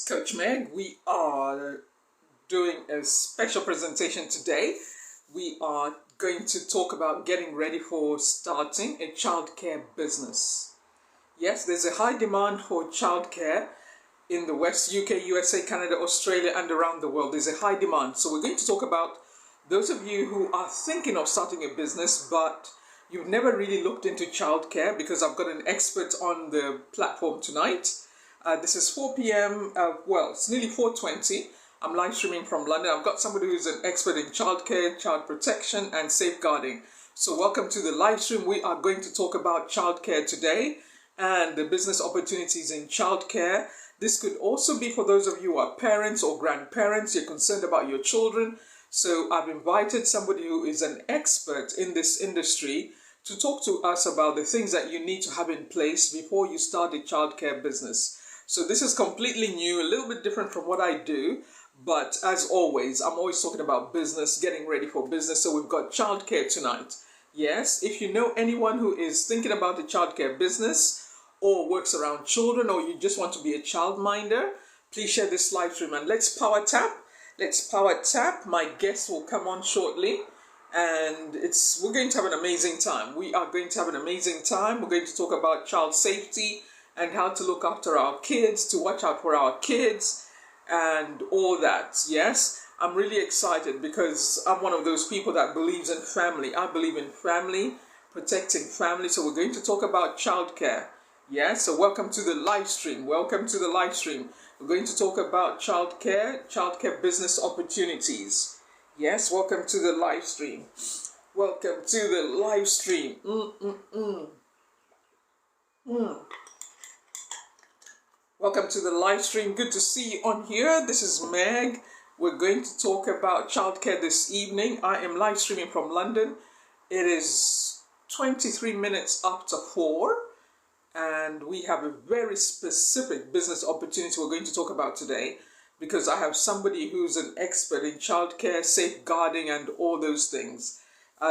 is Coach Meg. We are doing a special presentation today. We are going to talk about getting ready for starting a childcare business. Yes, there's a high demand for childcare in the West, UK, USA, Canada, Australia, and around the world. There's a high demand. So we're going to talk about those of you who are thinking of starting a business, but you've never really looked into childcare, because I've got an expert on the platform tonight. This is 4 p.m. Well, it's nearly 4:20. I'm live streaming from London. I've got somebody who's an expert in childcare, child protection, and safeguarding. So welcome to the live stream. We are going to talk about childcare today and the business opportunities in childcare. This could also be for those of you who are parents or grandparents. You're concerned about your children. So I've invited somebody who is an expert in this industry to talk to us about the things that you need to have in place before you start a childcare business. So this is completely new, a little bit different from what I do. But as always, I'm always talking about business, getting ready for business. So we've got childcare tonight. Yes, if you know anyone who is thinking about a childcare business or works around children, or you just want to be a childminder, please share this live stream and let's power tap. Let's power tap. My guest will come on shortly, and we're going to have an amazing time. We are going to have an amazing time. We're going to talk about child safety and how to look after our kids, to watch out for our kids and all that. Yes, I'm really excited because I'm one of those people that believes in family. I believe in family, protecting family. So we're going to talk about childcare. Yes, so welcome to the live stream. Welcome to the live stream. We're going to talk about childcare business opportunities. Yes, welcome to the live stream. Welcome to the live stream. Welcome to the live stream. Good to see you on here. This is Meg. We're going to talk about childcare this evening. I am live streaming from London. It is 23 minutes after 4. And we have a very specific business opportunity we're going to talk about today, because I have somebody who's an expert in childcare, safeguarding, and all those things.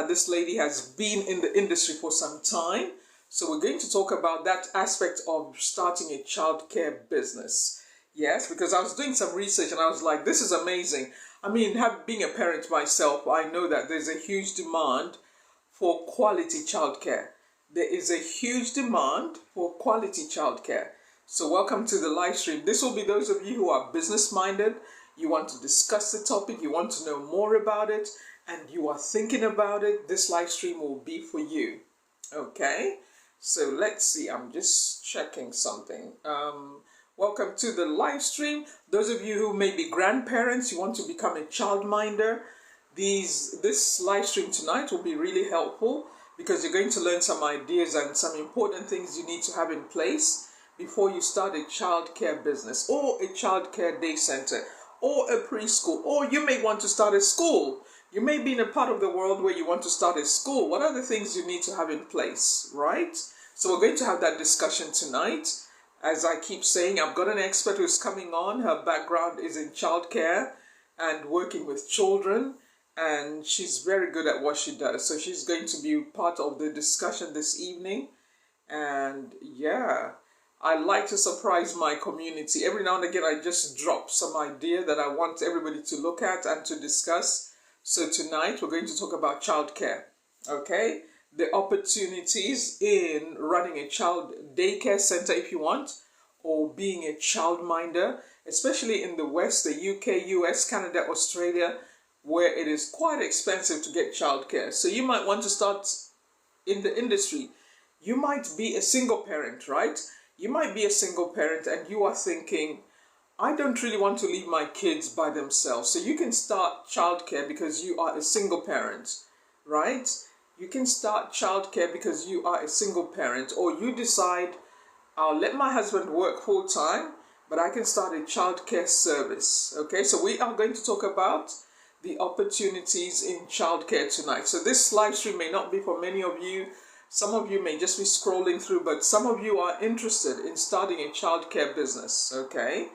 This lady has been in the industry for some time. So we're going to talk about that aspect of starting a childcare business. Yes, because I was doing some research and I was like, this is amazing. I mean, being a parent myself, I know that there's a huge demand for quality childcare. There is a huge demand for quality childcare. So welcome to the live stream. This will be those of you who are business minded. You want to discuss the topic, you want to know more about it, and you are thinking about it. This live stream will be for you. Okay, so let's see. I'm just checking something. Welcome to the live stream. Those of you who may be grandparents, you want to become a childminder, this live stream tonight will be really helpful, because you're going to learn some ideas and some important things you need to have in place before you start a childcare business, or a childcare day center, or a preschool, or you may want to start a school. You may be in a part of the world where you want to start a school. What are the things you need to have in place, right? So we're going to have that discussion tonight. As I keep saying, I've got an expert who's coming on. Her background is in childcare and working with children, and she's very good at what she does. So she's going to be part of the discussion this evening. And yeah, I like to surprise my community. Every now and again, I just drop some idea that I want everybody to look at and to discuss. So tonight, we're going to talk about childcare. Okay? The opportunities in running a child daycare center, if you want, or being a childminder, especially in the West, the UK, US, Canada, Australia, where it is quite expensive to get childcare. So you might want to start in the industry. You might be a single parent, right? You might be a single parent and you are thinking, I don't really want to leave my kids by themselves. So you can start childcare because you are a single parent, right? You can start childcare because you are a single parent, or you decide, I'll let my husband work full time, but I can start a childcare service. Okay, so we are going to talk about the opportunities in childcare tonight. So this live stream may not be for many of you. Some of you may just be scrolling through, but some of you are interested in starting a childcare business. Okay,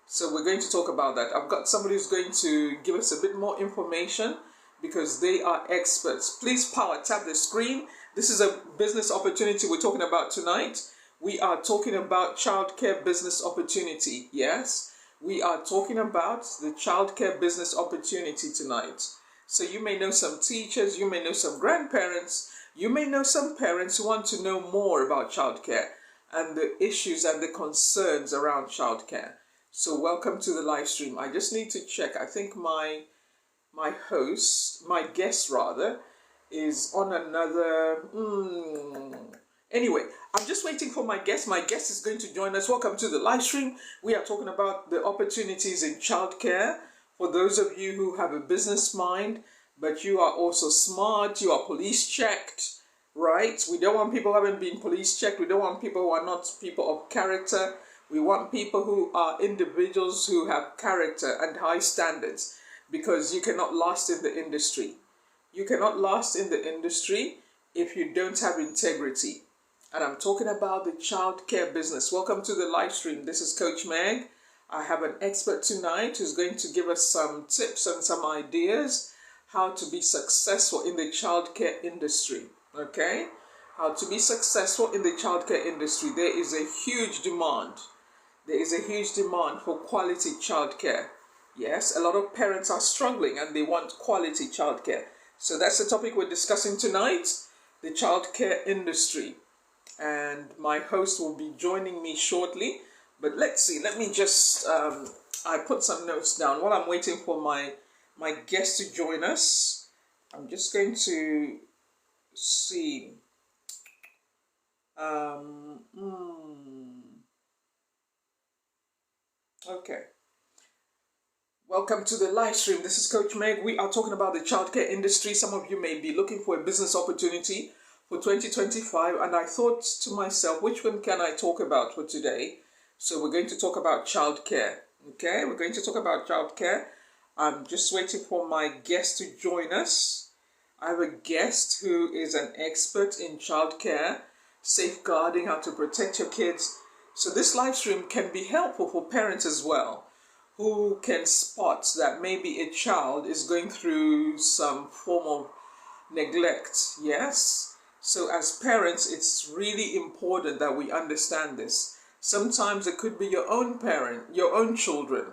so we're going to talk about that. I've got somebody who's going to give us a bit more information, because they are experts. Please power tap the screen. This is a business opportunity we're talking about tonight. We are talking about childcare business opportunity. Yes, We are talking about the childcare business opportunity tonight. So you may know some teachers, you may know some grandparents, you may know some parents who want to know more about childcare and the issues and the concerns around childcare. So welcome to the live stream. I just need to check. I think my guest rather, is on another. Anyway, I'm just waiting for my guest. My guest is going to join us. Welcome to the live stream. We are talking about the opportunities in childcare for those of you who have a business mind, but you are also smart. You are police checked, right? We don't want people who haven't been police checked. We don't want people who are not people of character. We want people who are individuals who have character and high standards, because you cannot last in the industry. You cannot last in the industry if you don't have integrity. And I'm talking about the childcare business. Welcome to the live stream. This is Coach Meg. I have an expert tonight who's going to give us some tips and some ideas how to be successful in the childcare industry. Okay? How to be successful in the childcare industry. There is a huge demand. There is a huge demand for quality childcare. Yes, a lot of parents are struggling and they want quality childcare. So that's the topic we're discussing tonight, the childcare industry. And my host will be joining me shortly. But let's see, let me just, I put some notes down while I'm waiting for my guest to join us. I'm just going to see. Okay. Welcome to the live stream. This is Coach Meg. We are talking about the childcare industry. Some of you may be looking for a business opportunity for 2025, and I thought to myself, which one can I talk about for today? So we're going to talk about childcare. Okay, we're going to talk about childcare. I'm just waiting for my guest to join us. I have a guest who is an expert in childcare, safeguarding, how to protect your kids. So this live stream can be helpful for parents as well, who can spot that maybe a child is going through some form of neglect. Yes. So as parents, it's really important that we understand this. Sometimes it could be your own parent, your own children,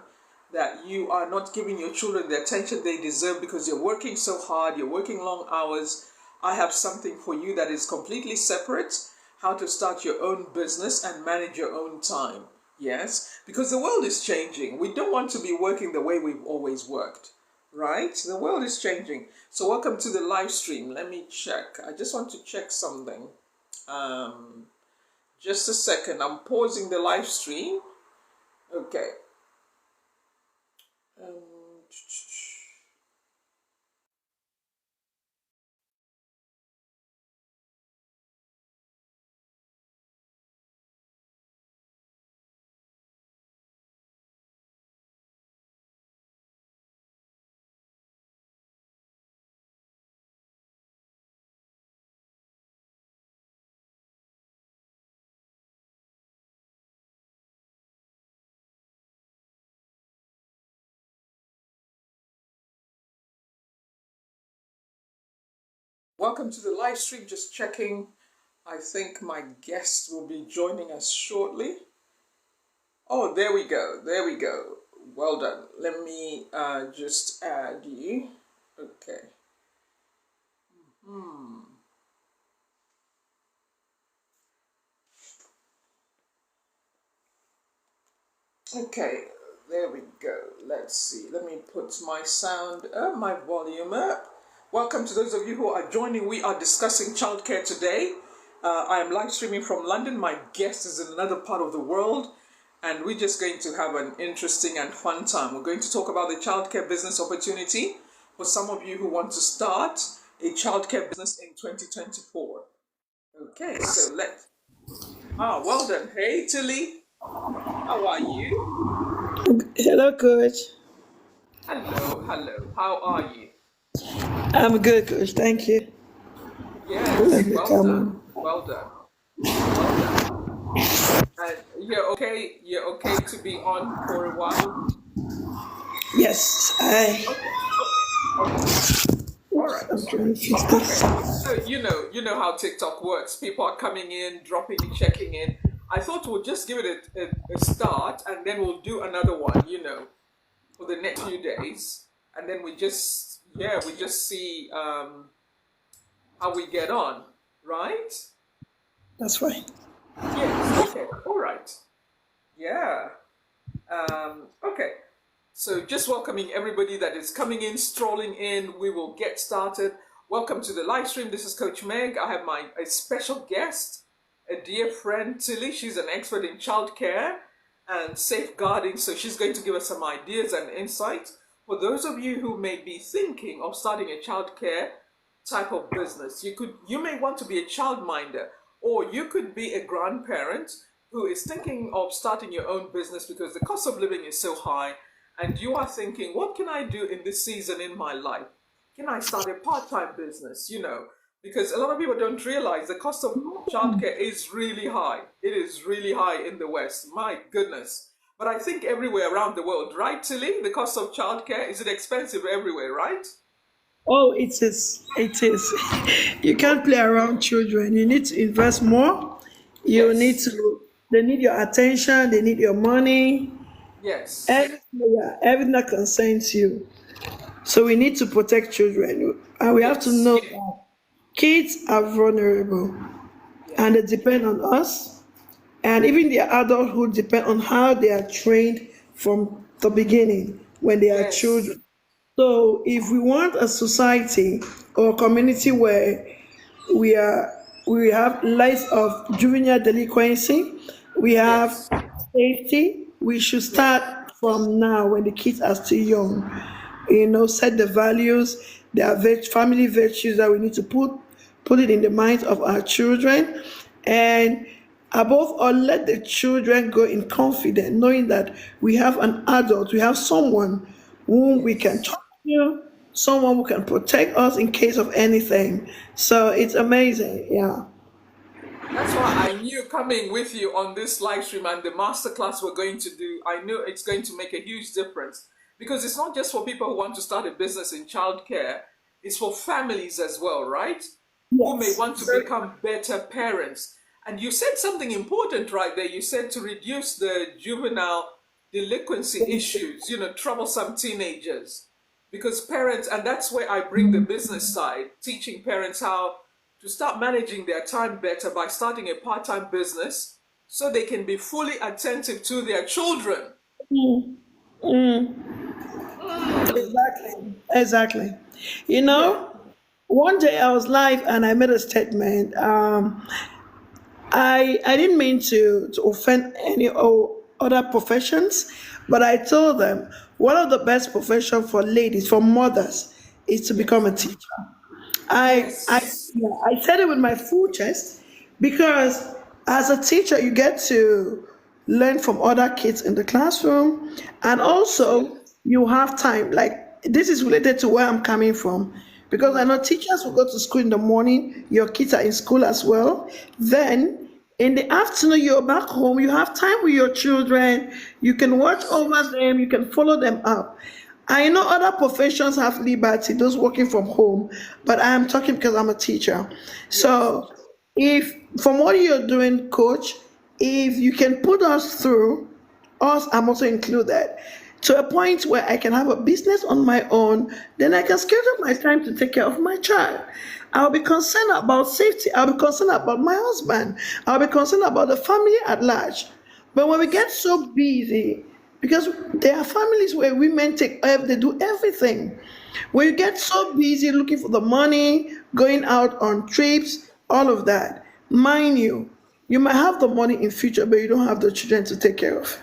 that you are not giving your children the attention they deserve because you're working so hard, you're working long hours. I have something for you that is completely separate, how to start your own business and manage your own time. Yes, because the world is changing. We don't want to be working the way we've always worked. Right? The world is changing. So welcome to the live stream. Let me check. I just want to check something. Just a second. I'm pausing the live stream. Okay. Welcome to the live stream. Just checking. I think my guest will be joining us shortly. Oh, there we go. There we go. Well done. Let me just add you. Okay. Okay, there we go. Let's see. Let me put my sound up, my volume up. Welcome to those of you who are joining. We are discussing childcare today. I am live streaming from London. My guest is in another part of the world, and we're just going to have an interesting and fun time. We're going to talk about the childcare business opportunity for some of you who want to start a childcare business in 2024. Okay, so well done. Hey, Tilly. How are you? Hello, Coach. Hello, hello. How are you? I'm good, Coach. Thank you. Yes, well done. Well done. Well done. And you're okay? You're okay to be on for a while? Yes, Okay. All right. I'm trying to fix this. Okay. So you know how TikTok works. People are coming in, dropping, checking in. I thought we'll just give it a start and then we'll do another one, for the next few days. And then we just see how we get on, right? That's fine. Yes, okay, all right. Yeah. Okay. So just welcoming everybody that is coming in, strolling in. We will get started. Welcome to the live stream. This is Coach Meg. I have a special guest, a dear friend, Tilly. She's an expert in childcare and safeguarding. So she's going to give us some ideas and insights. For those of you who may be thinking of starting a childcare type of business, you may want to be a childminder, or you could be a grandparent who is thinking of starting your own business because the cost of living is so high, and you are thinking, what can I do in this season in my life? Can I start a part-time business? Because a lot of people don't realize the cost of childcare is really high. It is really high in the West. My goodness. But I think everywhere around the world, right, Tilly? The cost of childcare, is it expensive everywhere, right? Oh, it is. It is. You can't play around children. You need to invest more. You need Yes. to, they need your attention, they need your money, Yes. everything, yeah, everything that concerns you. So we need to protect children. And we have to Yes. know that kids are vulnerable Yeah. and they depend on us. And even their adulthood depend on how they are trained from the beginning when they are Yes. children. So if we want a society or community where we are we have less of juvenile delinquency, we have Yes. safety, we should start Yes. from now when the kids are still young. Set the values, there are family virtues that we need to put it in the minds of our children, and above all, let the children go in confidence, knowing that we have an adult, we have someone whom we can Yes. talk to, someone who can protect us in case of anything. So it's amazing, yeah. That's why I knew coming with you on this live stream and the masterclass we're going to do, I knew it's going to make a huge difference because it's not just for people who want to start a business in childcare, it's for families as well, right? Who may Yes. want to become better parents. And you said something important right there. You said to reduce the juvenile delinquency issues, troublesome teenagers. Because parents, and that's where I bring the business side, teaching parents how to start managing their time better by starting a part-time business so they can be fully attentive to their children. Exactly. Exactly. You Yeah. know, one day I was live and I made a statement. I didn't mean to offend any other professions, but I told them one of the best profession for ladies, for mothers, is to become Yes. a teacher. Yes. Yeah, I said it with my full chest because as a teacher, you get to learn from other kids in the classroom, and Yes. also you have time. Like this is related to where I'm coming from because I know teachers will go to school in the morning, your kids are in school as well. Then in the afternoon, you're back home, you have time with your children, you can watch Yes. over them, you can follow them up. I know other professions have liberty, those working from home, but I am talking because I'm a teacher. Yes. So, if from what you're doing, coach, if you can put us through, us, I'm also included, to a point where I can have a business on my own, then I can schedule my time to take care of my child. I'll be concerned about safety. I'll be concerned about my husband. I'll be concerned about the family at large. But when we get so busy, because there are families where women they do everything. When you get so busy looking for the money, going out on trips, all of that, mind you, you might have the money in future, but you don't have the children to take care of.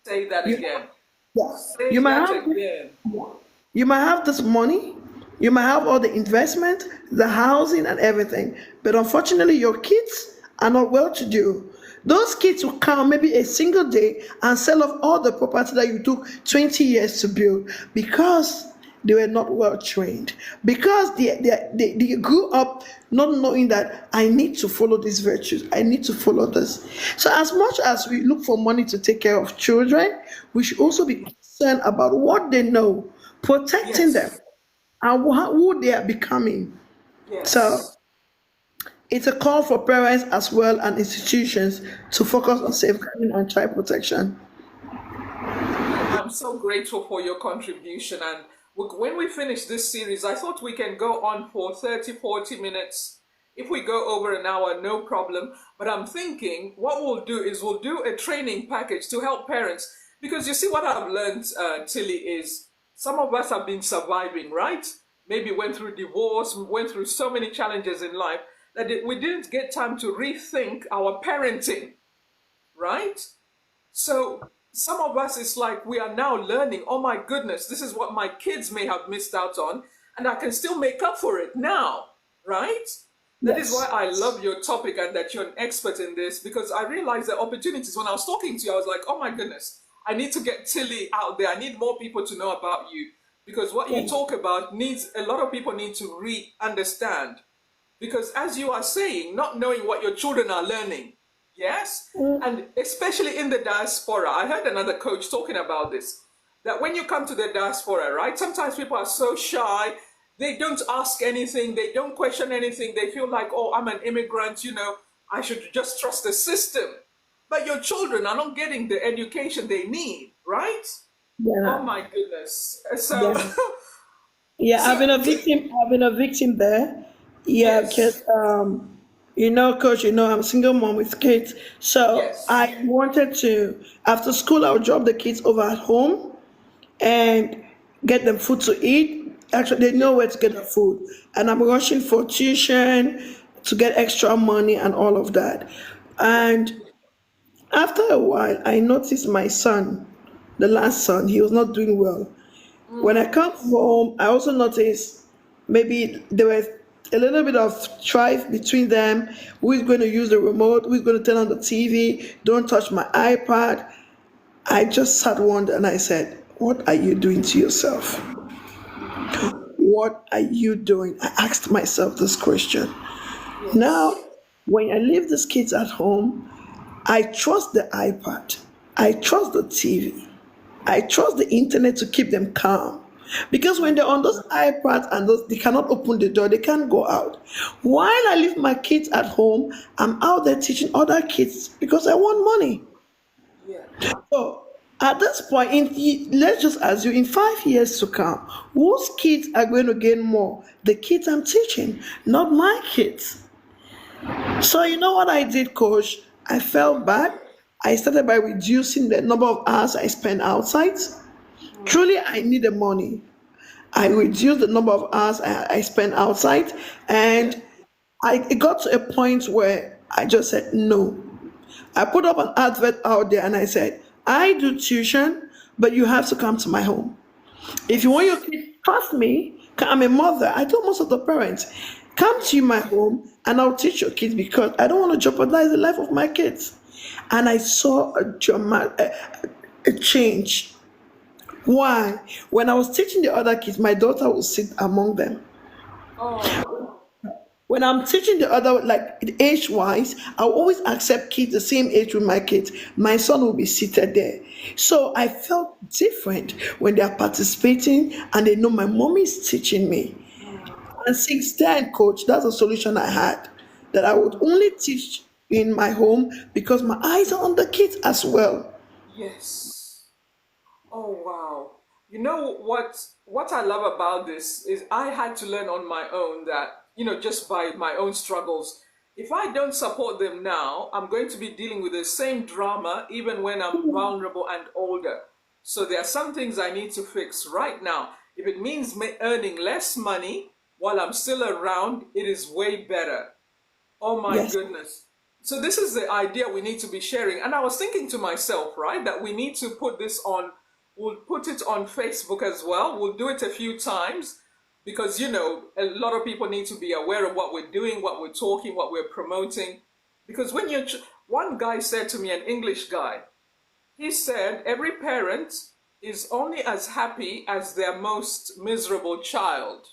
Say that You, again. yeah, you Say might that have again. you might have this money, you might have all the investment, the housing, and everything, but unfortunately, your kids are not well to do. Those kids will come maybe a single day and sell off all the property that you took 20 years to build because they were not well trained. Because they grew up not knowing that I need to follow these virtues, I need to follow this. So, as much as we look for money to take care of children, we should also be concerned about what they know, protecting them Yes. and who they are becoming. So Yes. it's a call for parents as well and institutions to focus on safeguarding and child protection. I'm so grateful for your contribution. And when we finish this series, I thought we can go on for 30, 40 minutes. If we go over an hour, no problem. But I'm thinking what we'll do is we'll do a training package to help parents. Because you see, what I've learned, Tilly, is some of us have been surviving, right? Maybe went through divorce, went through so many challenges in life that we didn't get time to rethink our parenting, right? So some of us, it's like we are now learning, oh my goodness, this is what my kids may have missed out on, and I can still make up for it now, right? That is why Yes. I love your topic and that you're an expert in this, because I realized the opportunities when I was talking to you, I was like, oh my goodness, I need to get Tilly out there. I need more people to know about you, because what you Yes. talk about needs a lot of people need to re-understand. Because as you are saying, not knowing what your children are learning, yes, and especially in the diaspora, I heard another coach talking about this, that when you come to the diaspora, right, sometimes people are so shy, they don't ask anything, they don't question anything, they feel like, oh, I'm an immigrant, I should just trust the system. But your children are not getting the education they need, right? Oh Yeah. my goodness. So, Yeah. Yeah, so, I've been a victim. I've been a victim there. Yeah, because yes, coach, I'm a single mom with kids. So yes, I wanted to, after school, I would drop the kids over at home and get them food to eat. Actually, they yes, know where to get the food, and I'm rushing for tuition to get extra money and all of that. yeah. And after a while, I noticed my son, the last son, he was not doing well. When I come home, I also noticed maybe there was a little bit of strife between them. Who is going to use the remote? Who is going to turn on the TV? Don't touch my iPad. I just sat one day and I said, what are you doing to yourself? What are you doing? I asked myself this question. Now, Yes. when I leave these kids at home, I trust the iPad. I trust the TV. I trust the internet to keep them calm. Because when they're on those iPads and those, they cannot open the door, they can't go out. While I leave my kids at home, I'm out there teaching other kids because I want money. Yeah. So at this point, let's just assume in 5 years to come, whose kids are going to gain more? The kids I'm teaching, not my kids. So you know what I did, coach? I felt bad. I started by reducing the number of hours I spend outside. Truly, I need the money. I reduced the number of hours I spend outside, Yeah. and it got to a point where I just said no. I put up an advert out there and I said, I do tuition, but you have to come to my home. If you want your Yes. kids, trust me, I'm a mother. I tell most of the parents, come Yeah. to my home and I'll teach your kids because I don't want to jeopardize the life of my kids. And I saw a dramatic a change. Why? When I was teaching the other kids, my daughter would sit among them. Oh, When I'm teaching the other, like age wise, I'll always accept kids the same age with my kids. My son will be seated there. So I felt different when they are participating and they know my mom is teaching me. And since then, coach, that's a solution I had that I would only teach in my home because my eyes are on the kids as well. yes. Oh, wow. You know what I love about this is I had to learn on my own that, just by my own struggles, if I don't support them now, I'm going to be dealing with the same drama even when I'm vulnerable and older. So there are some things I need to fix right now. If it means earning less money while I'm still around, it is way better. Oh my Yes, goodness. So this is the idea we need to be sharing. And I was thinking to myself, right, that we need to put this on, we'll put it on Facebook as well. We'll do it a few times because, a lot of people need to be aware of what we're doing, what we're talking, what we're promoting. Because one guy said to me, an English guy, he said, every parent is only as happy as their most miserable child.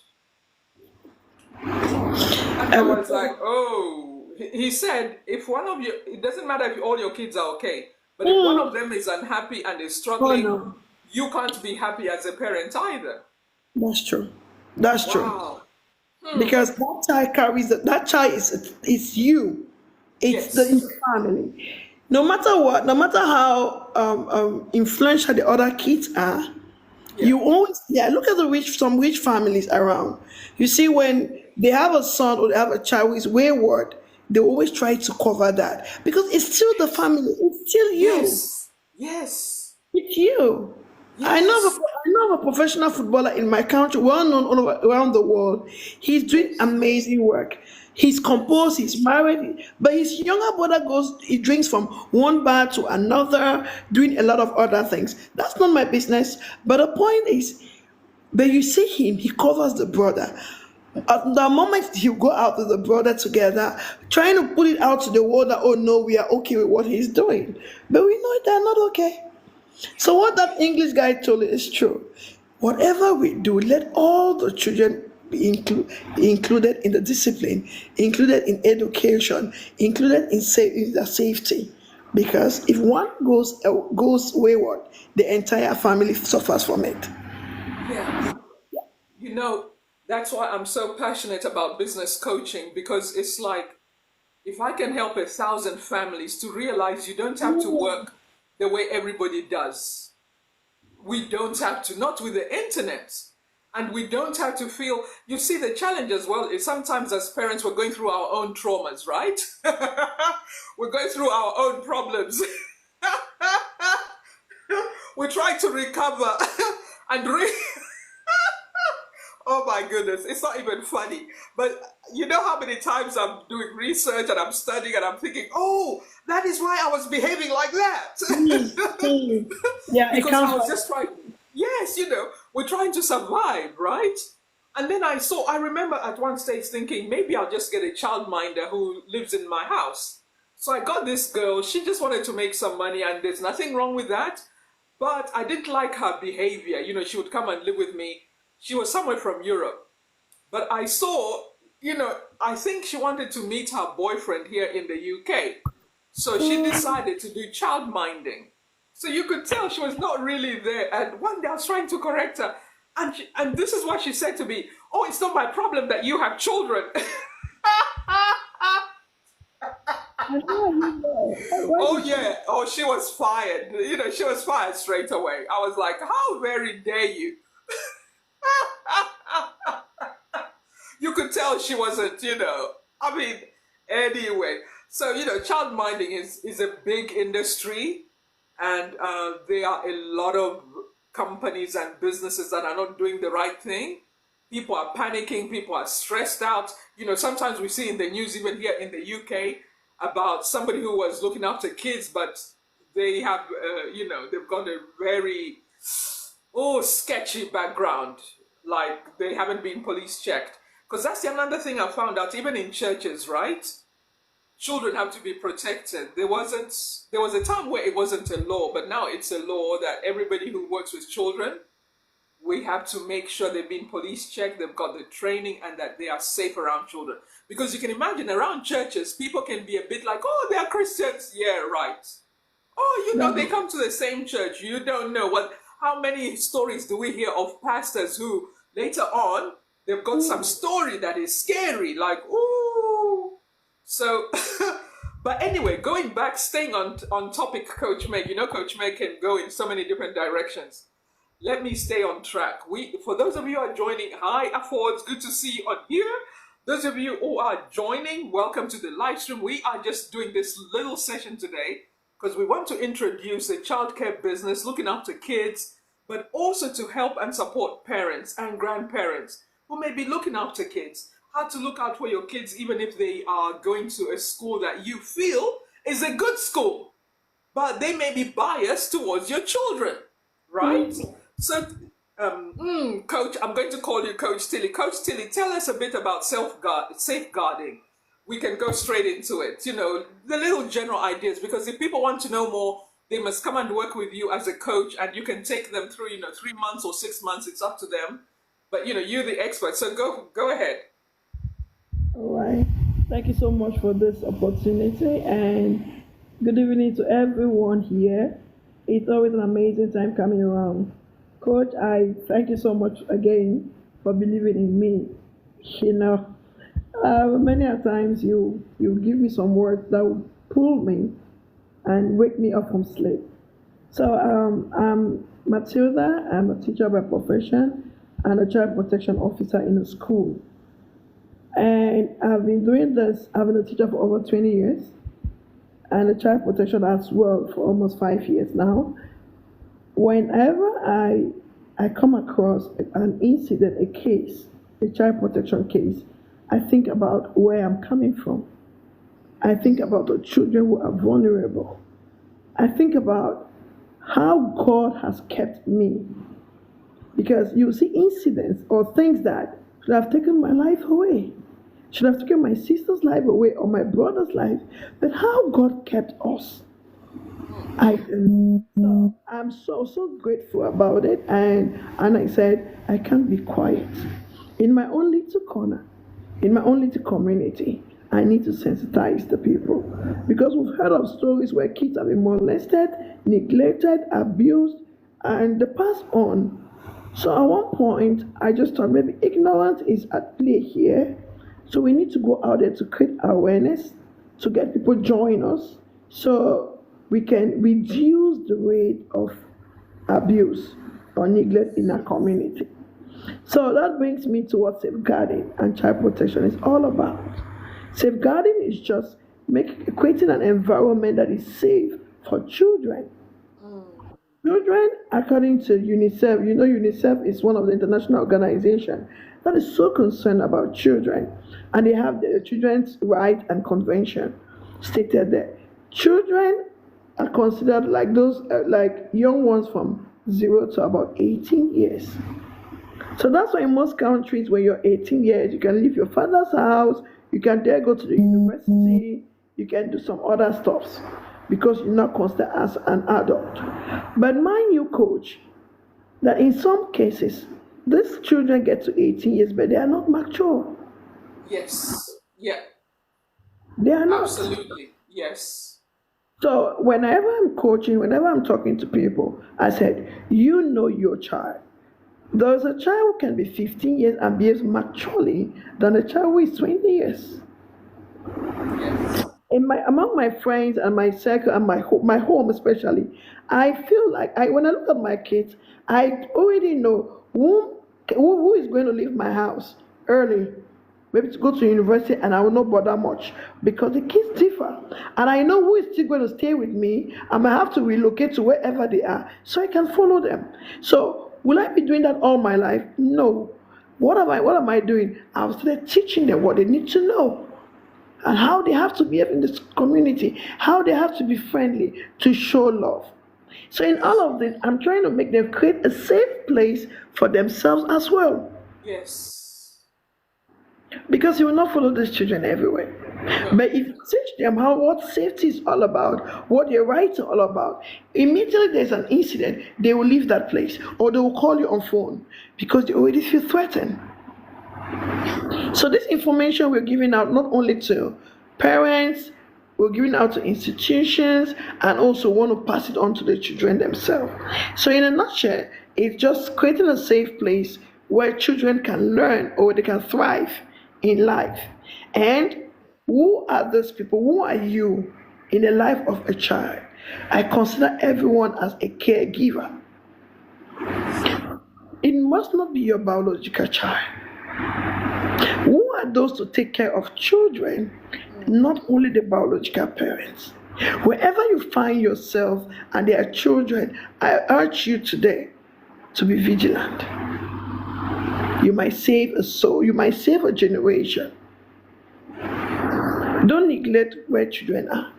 And I every was like, oh, he said, if one of you, it doesn't matter if all your kids are okay, but if one of them is unhappy and is oh struggling, no, you can't be happy as a parent either. that's true. That's true. Wow. because that child carries that child is you. It's the Yes. family. No matter what, no matter how influential the other kids are, Yeah. you always, yeah, look at some rich families around. You see, when they have a son or they have a child who is wayward, they always try to cover that because it's still the Yes. family. It's still you. Yes. Yes. It's you. Yes. I know of a professional footballer in my country, well known all over, around the world. He's doing Yes. amazing work. He's Yes. composed, he's married, but his younger brother he drinks from one bar to another, doing a lot of other things. That's not my business. But the point is, but you see him, he covers the brother. At the moment you go out with the brother together, trying to put it out to the world that, oh no, we are okay with what he's doing. But we know they're not okay. So what that English guy told you is true. Whatever we do, let all the children be included in the discipline, included in education, included in their safety. Because if one goes wayward, the entire family suffers from it. Yeah. You know, that's why I'm so passionate about business coaching because it's like if I can help 1,000 families to realize you don't have to work the way everybody does. We don't have to, not with the internet. And we don't have to feel, you see, the challenge as well is sometimes as parents, we're going through our own traumas, right? We're going through our own problems. We try to recover and oh my goodness, it's not even funny. But you know how many times I'm doing research and I'm studying and I'm thinking, oh, that is why I was behaving like Mm, that. mm. Yeah, it Because counts I was for just trying, yes, we're trying to survive, right? And then I remember at one stage thinking, maybe I'll just get a childminder who lives in my house. So I got this girl, she just wanted to make some money, and there's nothing wrong with that. But I didn't like her behavior. She would come and live with me. She was somewhere from Europe. But I saw, I think she wanted to meet her boyfriend here in the UK. So she decided to do child minding. So you could tell she was not really there. And one day I was trying to correct her. And this is what she said to me. Oh, it's not my problem that you have children. Oh, yeah. Oh, she was fired. She was fired straight away. I was like, how very dare you? You could tell she wasn't, I mean, anyway. So, child minding is a big industry, and there are a lot of companies and businesses that are not doing the right thing. People are panicking, people are stressed out. Sometimes we see in the news, even here in the UK, about somebody who was looking after kids, but they have, they've got a very sketchy background, like they haven't been police checked. Because that's another thing I found out, even in churches, right? Children have to be protected. There was a time where it wasn't a law, but now it's a law that everybody who works with children, we have to make sure they've been police checked, they've got the training, and that they are safe around children. Because you can imagine around churches, people can be a bit like, oh, they are Christians. Yeah, right. Oh, they no. come to the same church. You don't know how many stories do we hear of pastors who later on they've got some story that is scary, like, ooh. So, but anyway, going back, staying on topic, Coach Meg. Coach Meg can go in so many different directions. Let me stay on track. For those of you who are joining, hi, affords, good to see you on here. Those of you who are joining, welcome to the live stream. We are just doing this little session today because we want to introduce a childcare business looking after kids, but also to help and support parents and grandparents who may be looking after kids. How to look out for your kids even if they are going to a school that you feel is a good school, but they may be biased towards your children, right? So, Coach, I'm going to call you Coach Tilly. Coach Tilly, tell us a bit about safeguarding. We can go straight into it. The little general ideas, because if people want to know more, they must come and work with you as a coach, and you can take them through, 3 months or 6 months. It's up to them. But you're the expert, so go ahead. All right. Thank you so much for this opportunity and good evening to everyone here. It's always an amazing time coming around. Coach, I thank you so much again for believing in me. You know, many a times you give me some words that will pull me and wake me up from sleep. So I'm Matilda. I'm a teacher by profession and a child protection officer in a school. And I've been doing this. I've been a teacher for over 20 years and a child protection as well for almost 5 years now. Whenever I come across an incident, a case, a child protection case, I think about where I'm coming from. I think about the children who are vulnerable. I think about how God has kept me. Because you see incidents or things that should have taken my life away, should have taken my sister's life away or my brother's life, but how God kept us. I so I'm so grateful about it, and I said I can't be quiet. In my own little corner, in my own little community, I need to sensitize the people because we've heard of stories where kids have been molested, neglected, abused, and they pass on. So at one point, I just thought maybe ignorance is at play here. So we need to go out there to create awareness, to get people join us, so we can reduce the rate of abuse or neglect in our community. So that brings me to what safeguarding and child protection is all about. Safeguarding is just creating an environment that is safe for children. Children, according to UNICEF, you know UNICEF is one of the international organizations that is so concerned about children, and they have the Children's Right and Convention stated there. Children are considered like those like young ones from 0 to about 18 years. So that's why in most countries, when you're 18 years, you can leave your father's house, you can dare go to the university, you can do some other stuffs because you're not considered as an adult. But mind you, coach, that in some cases, these children get to 18 years, but they are not mature. Yes. Yeah. They are not. Absolutely. Yes. So whenever I'm coaching, whenever I'm talking to people, I said, you know your child. There's a child who can be 15 years and behaves maturely than a child who is 20 years. Yes. Among my friends and my circle and my home especially, I feel like when I look at my kids, I already know who is going to leave my house early, maybe to go to university, and I will not bother much because the kids differ, and I know who is still going to stay with me. I might have to relocate to wherever they are so I can follow them. So will I be doing that all my life? No. What am I doing? I've started teaching them what they need to know and how they have to behave in this community, how they have to be friendly to show love. So in all of this, I'm trying to make them create a safe place for themselves as well. Yes. Because you will not follow these children everywhere. No. But if you teach them what safety is all about, what their rights are all about, immediately there's an incident, they will leave that place or they will call you on phone because they already feel threatened. So this information we're giving out not only to parents, we're giving out to institutions and also want to pass it on to the children themselves. So in a nutshell, it's just creating a safe place where children can learn or they can thrive in life. And who are those people? Who are you in the life of a child? I consider everyone as a caregiver. It must not be your biological child. Who are those to take care of children? Not only the biological parents. Wherever you find yourself and there are children, I urge you today to be vigilant. You might save a soul, you might save a generation. Don't neglect where children are.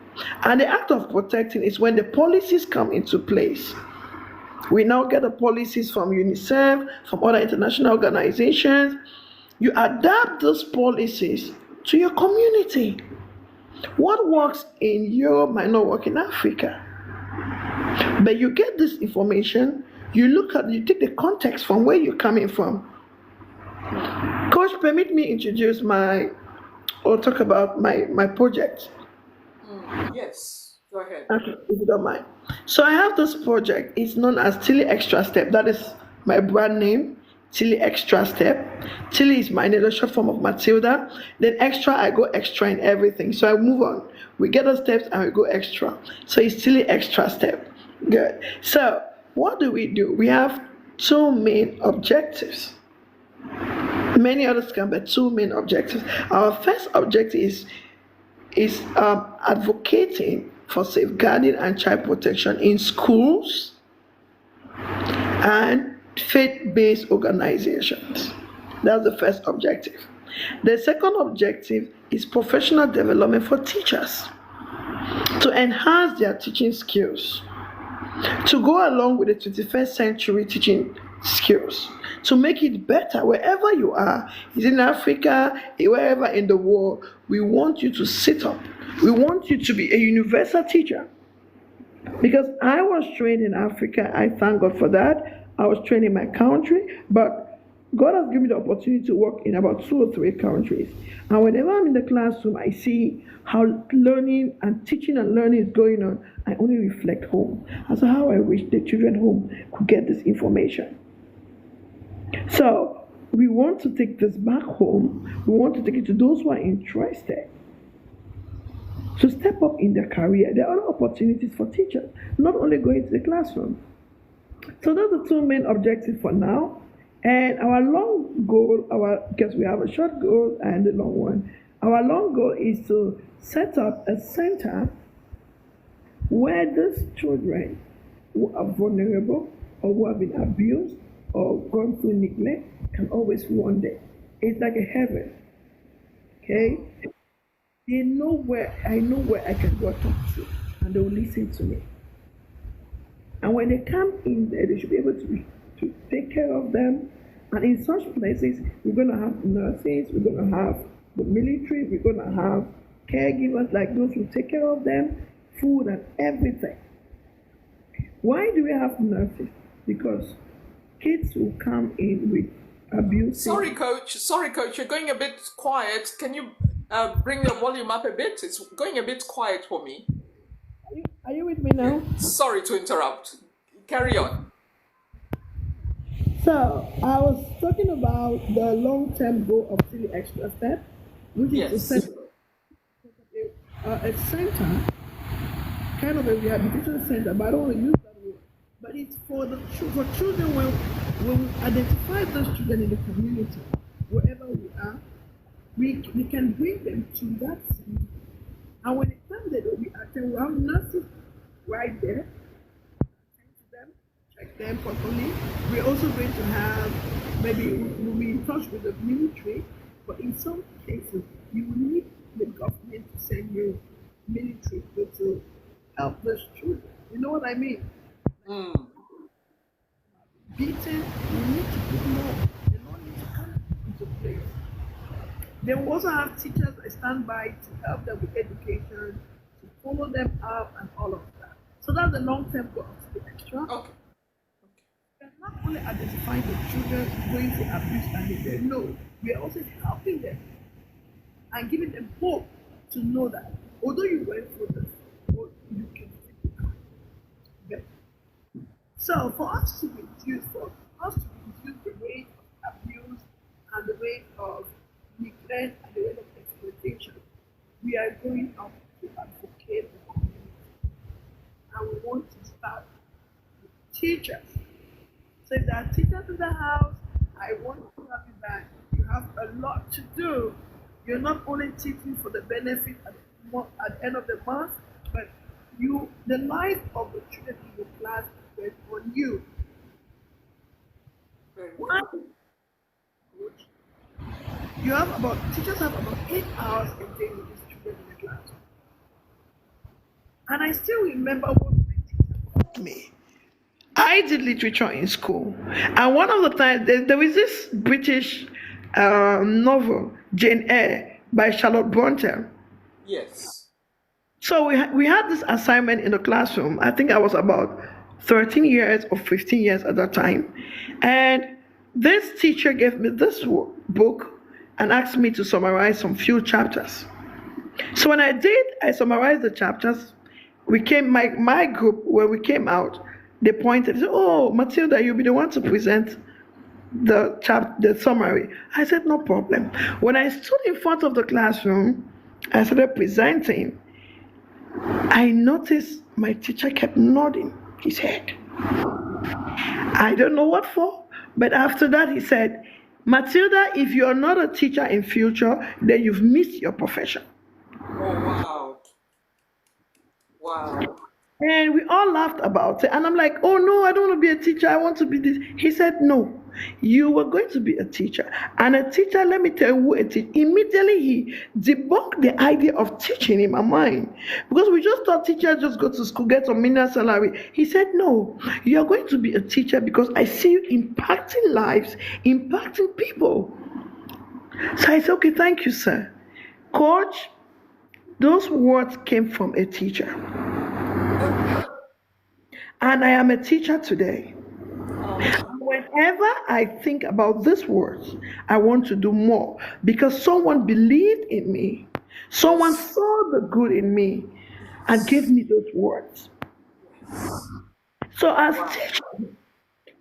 And the act of protecting is when the policies come into place. We now get the policies from UNICEF, from other international organizations. You adapt those policies to your community. What works in Europe might not work in Africa. But you get this information, you take the context from where you're coming from. Coach, permit me introduce or talk about my project. Yes. Go ahead. Okay, if you don't mind. So I have this project. It's known as Tilly Extra Step. That is my brand name. Tilly extra step. Tilly is my name, the short form of Matilda. Then extra, I go extra in everything. So I move on. We get those steps and we go extra. So it's Tilly extra step. Good. So what do? We have two main objectives. Many others come, but two main objectives. Our first objective is advocating for safeguarding and child protection in schools and faith-based organizations. That's the first objective. The second objective is professional development for teachers to enhance their teaching skills, to go along with the 21st century teaching skills, to make it better wherever you are. Is in Africa, wherever in the world, we want you to sit up. We want you to be a universal teacher. Because I was trained in Africa, I thank God for that. I was trained in my country, but God has given me the opportunity to work in about 2 or 3 countries. And whenever I'm in the classroom, I see how learning and teaching and learning is going on. I only reflect home as to how I wish the children home could get this information. So we want to take this back home. We want to take it to those who are interested to step up in their career. There are other opportunities for teachers, not only going to the classroom. So those are the two main objectives for now. And our long goal, because we have a short goal and a long one. Our long goal is to set up a center where these children who are vulnerable or who have been abused or gone through neglect can always one day. It's like a heaven. Okay? I know where I can go talk to, and they will listen to me. And when they come in there, they should be able to take care of them. And in such places, we're going to have nurses, we're going to have the military, we're going to have caregivers like those who take care of them, food and everything. Why do we have nurses? Because kids will come in with abuse. Sorry, coach, you're going a bit quiet. Can you bring your volume up a bit? It's going a bit quiet for me. Are you with me now? Sorry to interrupt. Carry on. So I was talking about the long-term goal of City Extra Step, which is to set a center, kind of a rehabilitation center, but I don't want to use that word. But it's for children when we identify those children in the community, wherever we are, we can bring them to that center. And when it comes there, we have nurses right there, attend to them, check them properly. We're also going to have, maybe we'll be in touch with the military, but in some cases, you will need the government to send you military to help those children. You know what I mean? Beaten, we need to put more. The law needs to come into place. They will also have teachers that stand by to help them with education, to follow them up and all of that. So that's the long-term goal of the extra. Okay. We are not only identifying the children going through abuse and neglect, no, we are also helping them and giving them hope to know that although you went through this, you can take it out better. So for us to reduce the rate of abuse and the rate of neglect and the rate of exploitation, we are going out to advocate the community. And we want to start with teachers. So if there are teachers in the house, I want to tell you that you have a lot to do. You're not only teaching for the benefit at the end of the month, but the life of the children in your class is on you. One, teachers have about 8 hours a day with these children in the class. And I still remember what my teacher taught me. I did literature in school, and one of the times there was this British novel, Jane Eyre, by Charlotte Bronte. Yes. So we had this assignment in the classroom. I think I was about 13 years or 15 years at that time, and this teacher gave me this book and asked me to summarize some few chapters. So when I summarized the chapters. My group, when we came out, they pointed, "Oh, Matilda, you'll be the one to present the summary. I said, no problem. When I stood in front of the classroom, I started presenting. I noticed my teacher kept nodding his head. I don't know what for, but after that he said, Matilda, if you're not a teacher in future, then you've missed your profession. Oh, wow. Wow. And we all laughed about it. And I'm like, oh no, I don't want to be a teacher. I want to be this. He said, no, you were going to be a teacher. And a teacher, let me tell you who a teacher. Immediately he debunked the idea of teaching in my mind. Because we just thought teachers just go to school, get a minimal salary. He said, no, you're going to be a teacher because I see you impacting lives, impacting people. So I said, okay, thank you, sir. Coach, those words came from a teacher. And I am a teacher today. Whenever I think about these words, I want to do more because someone believed in me. Someone saw the good in me and gave me those words. So as teacher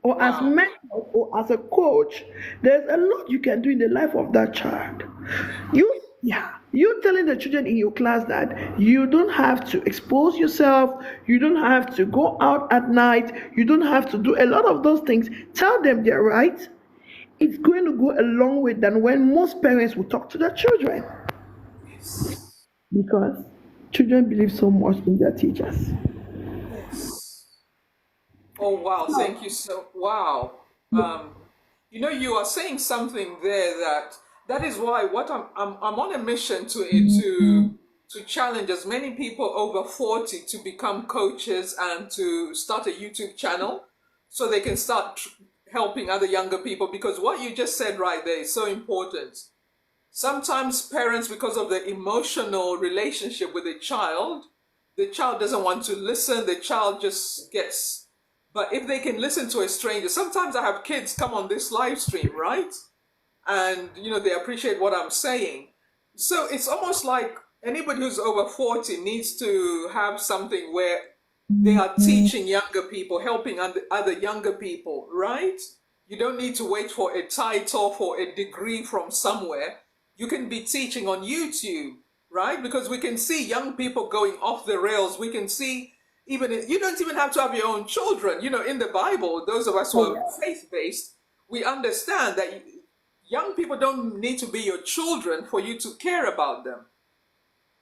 or as mentor or as a coach, there's a lot you can do in the life of that child. You telling the children in your class that you don't have to expose yourself, you don't have to go out at night, you don't have to do a lot of those things. Tell them they're right. It's going to go a long way than when most parents will talk to their children. Because children believe so much in their teachers. Yes. Oh, wow. Thank you so. Wow. Um, you are saying something there that is why what I'm on a mission to challenge as many people over 40 to become coaches and to start a YouTube channel so they can start helping other younger people, because what you just said right there is so important. Sometimes parents, because of the emotional relationship with the child doesn't want to listen, the child just gets. But if they can listen to a stranger, sometimes I have kids come on this live stream, right? And they appreciate what I'm saying. So it's almost like anybody who's over 40 needs to have something where they are teaching younger people, helping other younger people, right? You don't need to wait for a title, for a degree from somewhere. You can be teaching on YouTube, right? Because we can see young people going off the rails. We can see you don't even have to have your own children. In the Bible, those of us who are faith-based, we understand that young people don't need to be your children for you to care about them.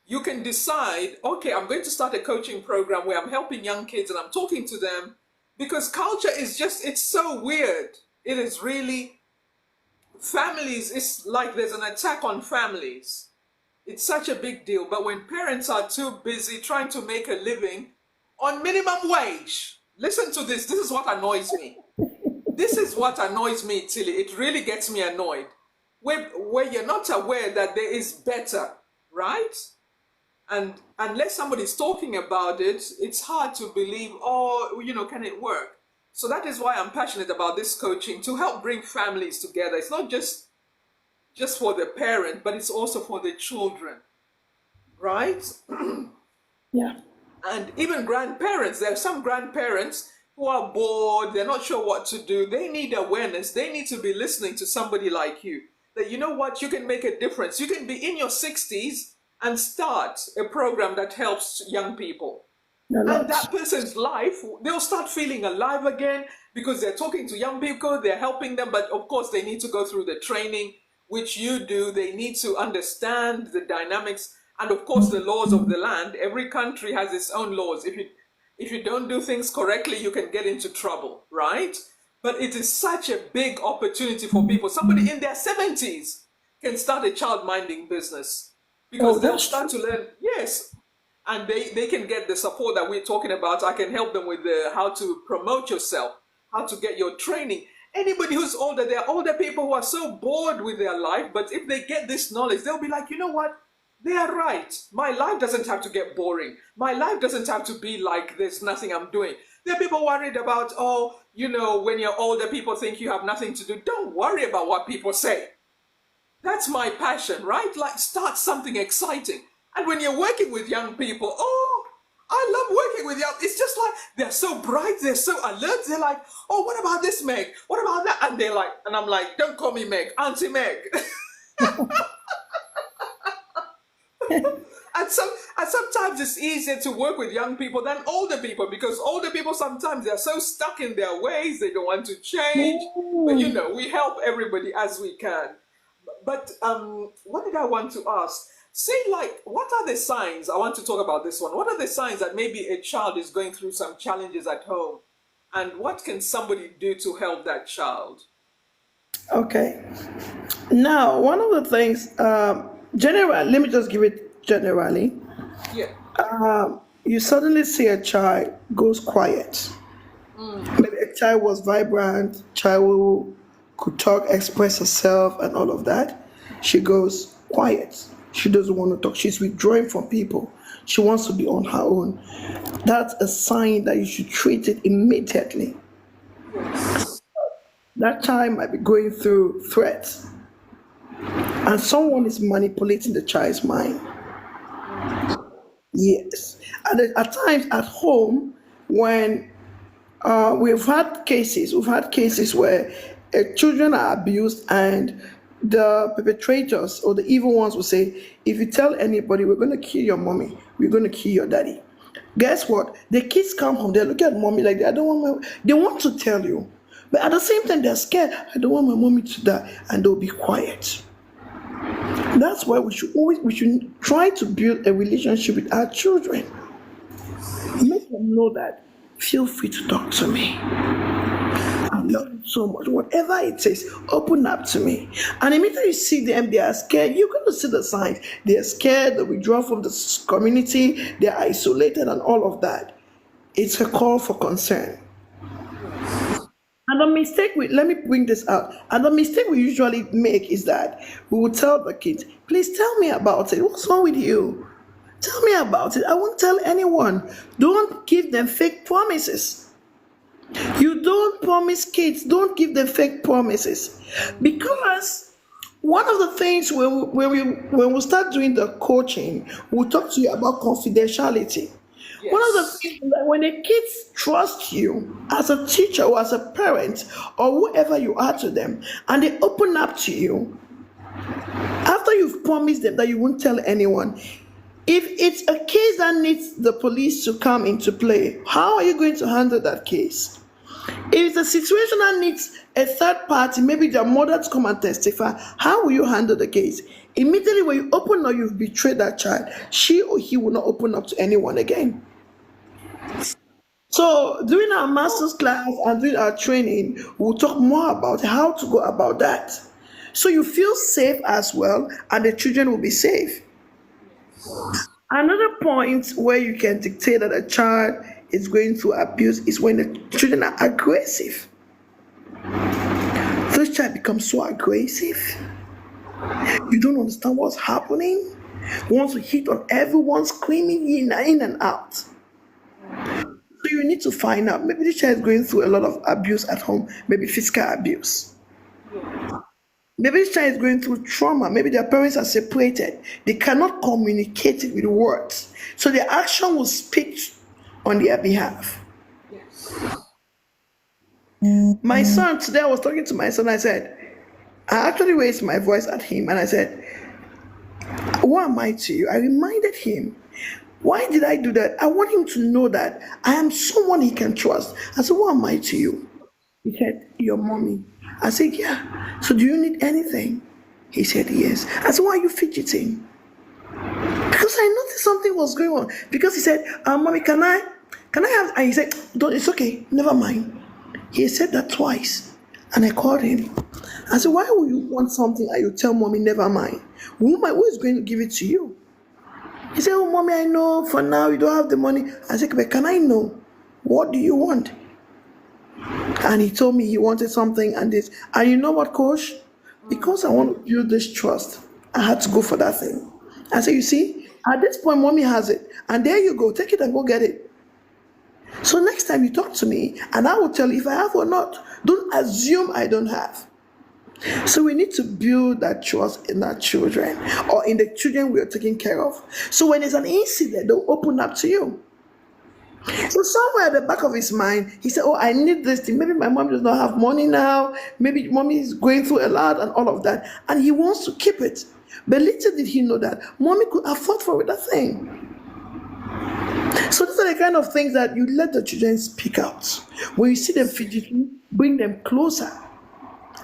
You can decide, okay, I'm going to start a coaching program where I'm helping young kids and I'm talking to them, because culture is it's so weird. It is really, families, it's like there's an attack on families. It's such a big deal. But when parents are too busy trying to make a living on minimum wage, listen to this. This is what annoys me. This is what annoys me, Tilly. It really gets me annoyed. Where you're not aware that there is better, right? And unless somebody's talking about it, it's hard to believe, can it work? So that is why I'm passionate about this coaching, to help bring families together. It's not just for the parent, but it's also for the children, right? Yeah. And even grandparents. There are some grandparents who are bored, they're not sure what to do. They need awareness. They need to be listening to somebody like you. That you know what, you can make a difference. You can be in your 60s and start a program that helps young people. And that person's life, they'll start feeling alive again because they're talking to young people, they're helping them, but of course they need to go through the training, which you do. They need to understand the dynamics and of course the laws of the land. Every country has its own laws. If you don't do things correctly, you can get into trouble, right? But it is such a big opportunity for people. Somebody in their 70s can start a child minding business because they'll start to learn, yes, and they can get the support that we're talking about. I can help them with how to promote yourself, how to get your training. Anybody who's older, there are older people who are so bored with their life, but if they get this knowledge, they'll be like, you know what? They are right. My life doesn't have to get boring. My life doesn't have to be like there's nothing I'm doing. There are people worried about, when you're older, people think you have nothing to do. Don't worry about what people say. That's my passion, right? Like, start something exciting. And when you're working with young people, I love working with young. It's just like they're so bright, they're so alert. They're like, oh, what about this, Meg? What about that? And they're like, and I'm like, don't call me Meg, Auntie Meg. And sometimes it's easier to work with young people than older people, because older people sometimes they're so stuck in their ways, they don't want to change. But Mm. we help everybody as we can. But what did I want to ask? Say, like, what are the signs? I want to talk about this one. What are the signs that maybe a child is going through some challenges at home, and what can somebody do to help that child? Okay. Now, one of the things, let me just give it generally. Yeah. You suddenly see a child goes quiet. Mm. Maybe a child was vibrant, child who could talk, express herself, and all of that. She goes quiet. She doesn't want to talk. She's withdrawing from people. She wants to be on her own. That's a sign that you should treat it immediately. Yes. That child might be going through threats, and someone is manipulating the child's mind. Mm. Yes. And at times at home, when we've had cases where children are abused, and the perpetrators or the evil ones will say, if you tell anybody, we're going to kill your mommy, we're going to kill your daddy. Guess what? The kids come home, they look at mommy like, I don't want my, they want to tell you. But at the same time, they're scared. I don't want my mommy to die, and they'll be quiet. That's why we should try to build a relationship with our children. Make them know that feel free to talk to me. I love you so much. Whatever it is, open up to me. And immediately you see them, they are scared. You're going to see the signs. They are scared, they withdraw from the community, they're isolated, and all of that. It's a call for concern. Yes. And the mistake let me bring this out. And the mistake we usually make is that we will tell the kids, please tell me about it. What's wrong with you? Tell me about it. I won't tell anyone. Don't give them fake promises. You don't promise kids, don't give them fake promises. Because one of the things when we start doing the coaching, we'll talk to you about confidentiality. One of the Yes. things is that when the kids trust you as a teacher or as a parent or whoever you are to them, and they open up to you, after you've promised them that you won't tell anyone, if it's a case that needs the police to come into play, how are you going to handle that case? If it's a situation that needs a third party, maybe their mother to come and testify, how will you handle the case? Immediately when you open up, you've betrayed that child. She or he will not open up to anyone again. So during our master's class and during our training, we'll talk more about how to go about that. So you feel safe as well, and the children will be safe. Yes. Another point where you can dictate that a child is going through abuse is when the children are aggressive. Those child becomes so aggressive. You don't understand what's happening. Wants to hit on everyone, screaming in and out. So you need to find out. Maybe the child is going through a lot of abuse at home, maybe physical abuse. Yeah. Maybe this child is going through trauma. Maybe their parents are separated. They cannot communicate it with words. So their action will speak on their behalf. Yes. My son, today I was talking to my son. I said, I actually raised my voice at him and I said, who am I to you? I reminded him. Why did I do that? I want him to know that I am someone he can trust. I said, who am I to you? He said, your mommy. I said, yeah. So do you need anything? He said, yes. I said, why are you fidgeting? Because I noticed something was going on. Because he said, mommy, can I have, and he said, don't, it's okay, never mind. He said that twice. And I called him. I said, why would you want something and you tell mommy, never mind? Who is going to give it to you? He said, oh, mommy, I know for now you don't have the money. I said, but can I know? What do you want? And he told me he wanted something and this. And you know what, coach? Because I want to build this trust, I had to go for that thing. I said, you see, at this point, mommy has it. And there you go, take it and go get it. So next time you talk to me, and I will tell you if I have or not. Don't assume I don't have. So we need to build that trust in our children or in the children we are taking care of. So when there's an incident, they'll open up to you. So somewhere at the back of his mind, he said, "Oh, I need this thing. Maybe my mom does not have money now. Maybe mommy is going through a lot and all of that, and he wants to keep it." But little did he know that mommy could afford for that thing. So these are the kind of things that you let the children speak out. When you see them fidgeting, bring them closer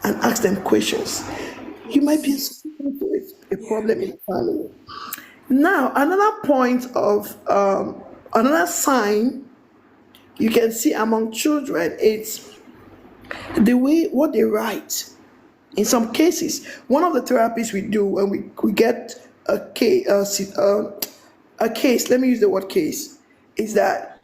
and ask them questions. You might be exposed to a Yeah. problem in the family. Now, another point of another sign you can see among children, it's the way what they write. In some cases, one of the therapies we do when we get a case, let me use the word case, is that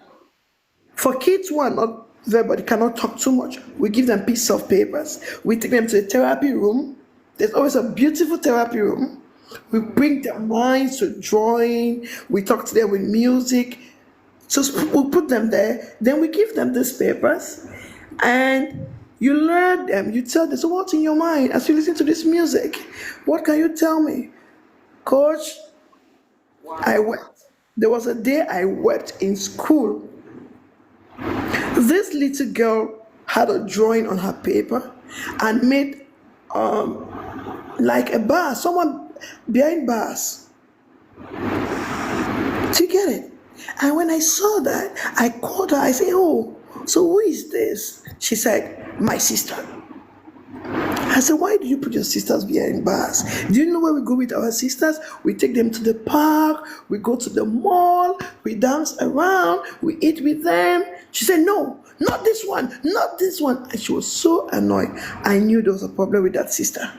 for kids who are not verbal, they cannot talk too much, we give them pieces of papers. We take them to the therapy room. There's always a beautiful therapy room. We bring their minds to drawing. We talk to them with music. So we put them there. Then we give them these papers, and you learn them. You tell them, so what's in your mind as you listen to this music? What can you tell me, Coach? I Wow. wept. There was a day I wept in school. This little girl had a drawing on her paper and made like a bar, someone behind bars. Do you get it? And when I saw that, I called her. I said, "Oh, so who is this?" She said, "My sister." I said, "Why do you put your sisters behind bars? Do you know where we go with our sisters? We take them to the park, we go to the mall, we dance around, we eat with them." She said, "No, not this one, not this one." And she was so annoyed. I knew there was a problem with that sister.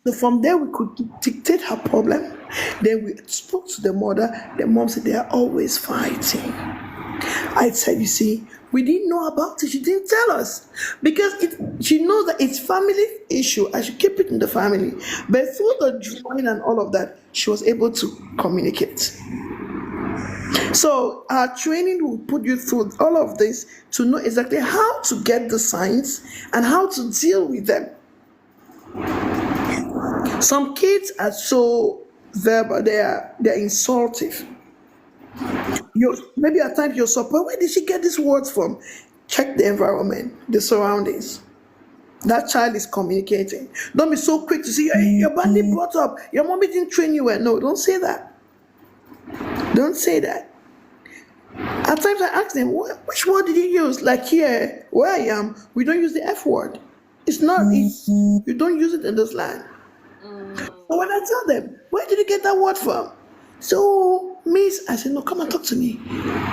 So from there, we could dictate her problem. Then we spoke to the mother. The mom said they are always fighting. I said, "You see, we didn't know about it. She didn't tell us because she knows that it's family issue. I should keep it in the family." But through the drawing and all of that, she was able to communicate. So our training will put you through all of this to know exactly how to get the signs and how to deal with them. Some kids are so verbal, they're insultive. You maybe at times you're surprised, where did she get these words from? Check the environment, the surroundings. That child is communicating. Don't be so quick to say, "Hey, you're badly brought up. Your mommy didn't train you well." No, don't say that. Don't say that. At times I ask them, which word did you use? Like here, where I am, we don't use the F word. It's not, you don't use it in this land. So when I tell them, "Where did you get that word from?" "So, Miss," I said, "No, come and talk to me.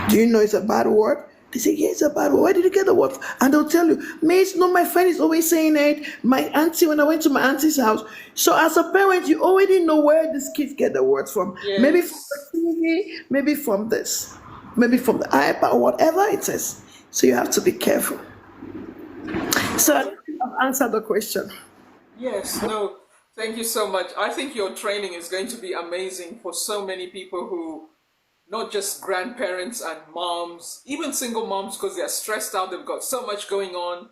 Do you know it's a bad word?" They say, "Yeah, it's a bad word. Where did you get the word from?" And they'll tell you, "Miss, no, my friend is always saying it. My auntie, when I went to my auntie's house." So as a parent, you already know where these kids get the words from. Maybe from Yes. the TV, maybe from this, maybe from the iPad, or whatever it is. So you have to be careful. So I Well, think I've answered the question. yes, no, thank you so much. I think your training is going to be amazing for so many people who, not just grandparents and moms, even single moms, because they're stressed out, they've got so much going on.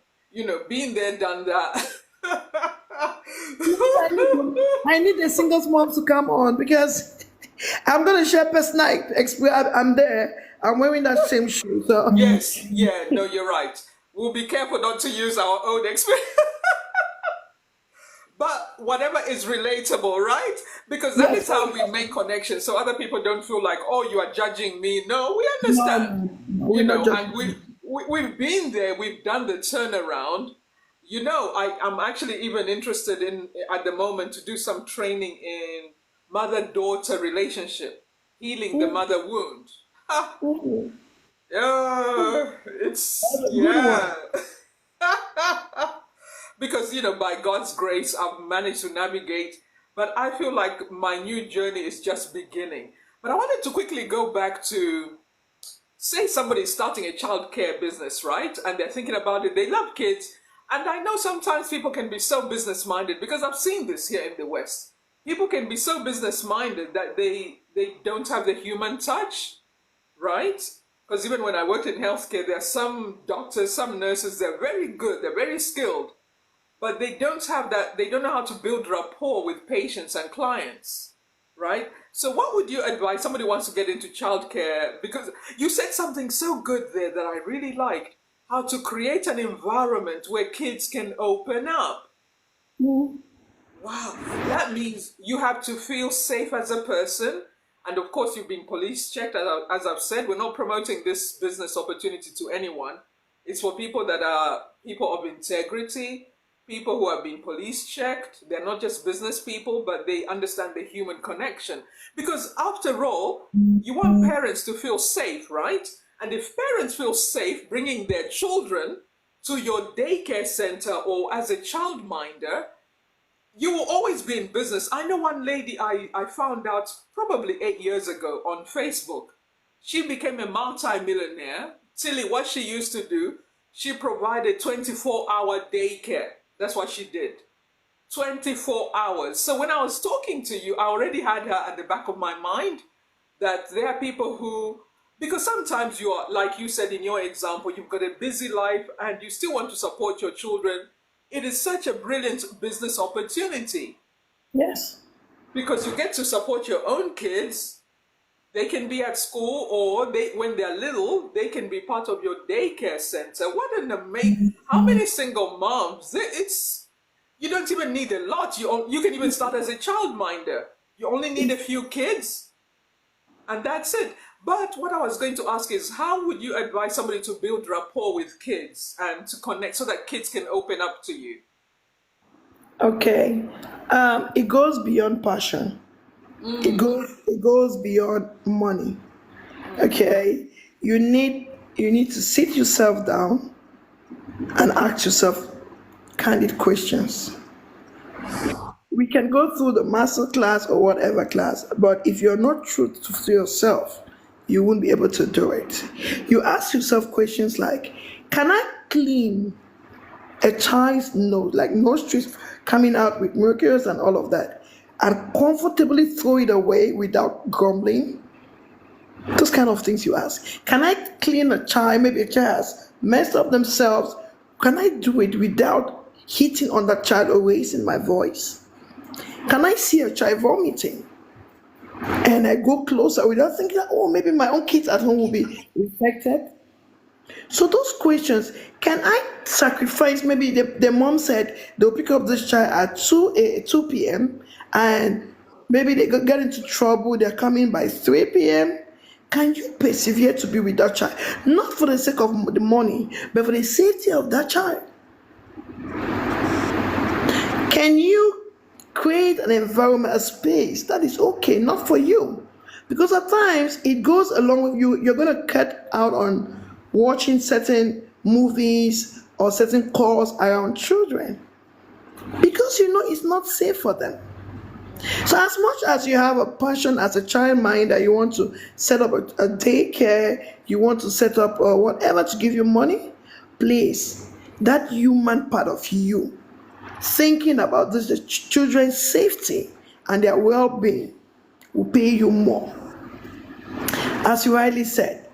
Been there, done that. I need, I need a single mom to come on because I'm gonna share personal experience. I'm there. I'm wearing that same shoe. So Yes, yeah, no, you're right. We'll be careful not to use our own experience. But whatever is relatable, right? Because that is yes, how we make connections. So other people don't feel like, oh, you are judging me. No, we no, understand. no, no, we're not And judging. we've been there. We've done the turnaround. I'm actually even interested in at the moment to do some training in mother-daughter relationship, healing the mother wound. Ha, Ooh, yeah, that's it's a good one. yeah. Because by God's grace I've managed to navigate, but I feel like my new journey is just beginning. But I wanted to quickly go back to, say somebody's starting a childcare business, right? And they're thinking about it, they love kids. And I know sometimes people can be so business minded, because I've seen this here in the West. People can be so business minded that they don't have the human touch, right? Because even when I worked in healthcare, there are some doctors, some nurses, they're very good, they're very skilled, but they don't have that, they don't know how to build rapport with patients and clients. right? So, what would you advise somebody who wants to get into childcare? Because you said something so good there that I really liked, how to create an environment where kids can open up. Mm. Wow, that means you have to feel safe as a person. And of course, you've been police checked. As I've said, we're not promoting this business opportunity to anyone. It's for people that are people of integrity, people who have been police checked. They're not just business people, but they understand the human connection. Because after all, you want parents to feel safe, right? And if parents feel safe bringing their children to your daycare center or as a childminder, you will always be in business. I know one lady I found out probably 8 years ago on Facebook. She became a multi-millionaire. Tilly, what she used to do, she provided 24-hour daycare. That's what she did. 24 hours. So when I was talking to you, I already had her at the back of my mind that there are people who, because sometimes you are, like you said in your example, you've got a busy life and you still want to support your children. It is such a brilliant business opportunity Yes. because you get to support your own kids. They can be at school, or they, when they're little, they can be part of your daycare center. What an amazing! How many single moms? It's, you don't even need a lot. You can even start as a childminder. You only need a few kids, and that's it. But what I was going to ask is, how would you advise somebody to build rapport with kids and to connect so that kids can open up to you? Okay. It goes beyond passion. It goes beyond money. Mm, Okay. You need to sit yourself down and ask yourself candid questions. yes. We can go through the master class or whatever class, but if you're not true to yourself, you won't be able to do it. You ask yourself questions like, can I clean a child's nose, like nose strips coming out with mucus and all of that, and comfortably throw it away without grumbling? Those kind of things you ask. Can I clean a child? Maybe a child has messed up themselves. Can I do it without hitting on that child or raising my voice? Can I see a child vomiting and I go closer without thinking, that, oh, maybe my own kids at home will be infected? So those questions, can I sacrifice? Maybe the mom said they'll pick up this child at 2 p.m. and maybe they get into trouble, they're coming by 3 p.m. Can you persevere to be with that child? Not for the sake of the money, but for the safety of that child. Can you create an environment, a space that is okay, not for you? Because at times it goes along with you, you're going to cut out on watching certain movies or certain calls around children because you know it's not safe for them. So, as much as you have a passion as a child mind that you want to set up a daycare, you want to set up whatever to give you money, please, that human part of you thinking about this, the children's safety and their well-being will pay you more. As you rightly said,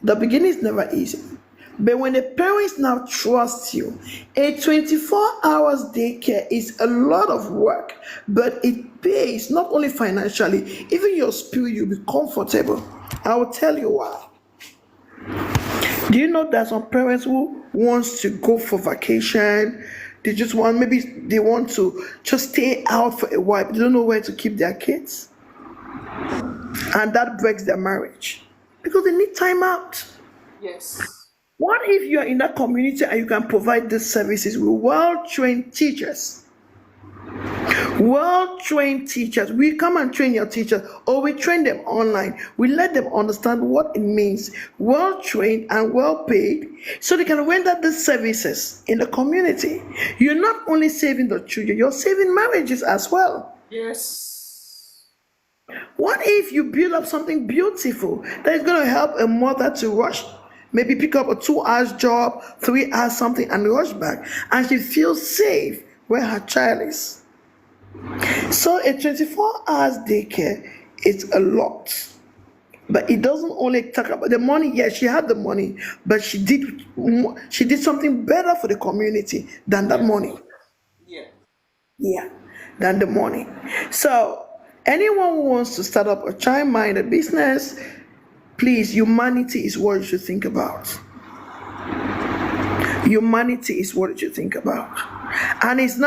the beginning is never easy. But when the parents now trust you, a 24 hours daycare is a lot of work, but it pays not only financially, even your spirit, you'll be comfortable. I will tell you why. Do you know that some parents who wants to go for vacation, they just want, maybe they want to just stay out for a while, they don't know where to keep their kids, and that breaks their marriage because they need time out. Yes. What if you are in that community and you can provide these services with well-trained teachers? Well-trained teachers. We come and train your teachers, or we train them online. We let them understand what it means. Well-trained and well-paid, so they can render these services in the community. You're not only saving the children, you're saving marriages as well. Yes. What if you build up something beautiful that is going to help a mother to rush, maybe pick up a 2 hours job, 3 hours something, and rush back, and she feels safe where her child is? So a 24 hours daycare is a lot. But it doesn't only talk about the money. Yes, she had the money, but she did something better for the community than that Yes. money. Yeah. Yeah, than the money. So Anyone who wants to start up a child-minded business, please, humanity is what you should think about. Humanity is what you should think about. And it's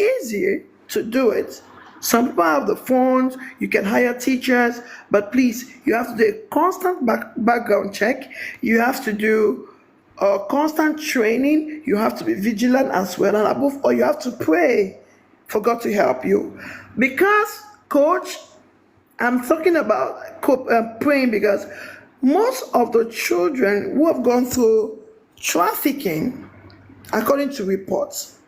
easy to do it. Some people have the phones, you can hire teachers, but please, you have to do a constant background check. You have to do constant training. You have to be vigilant as well. And above all, you have to pray for God to help you. Because, coach, I'm talking about praying because most of the children who have gone through trafficking, according to reports,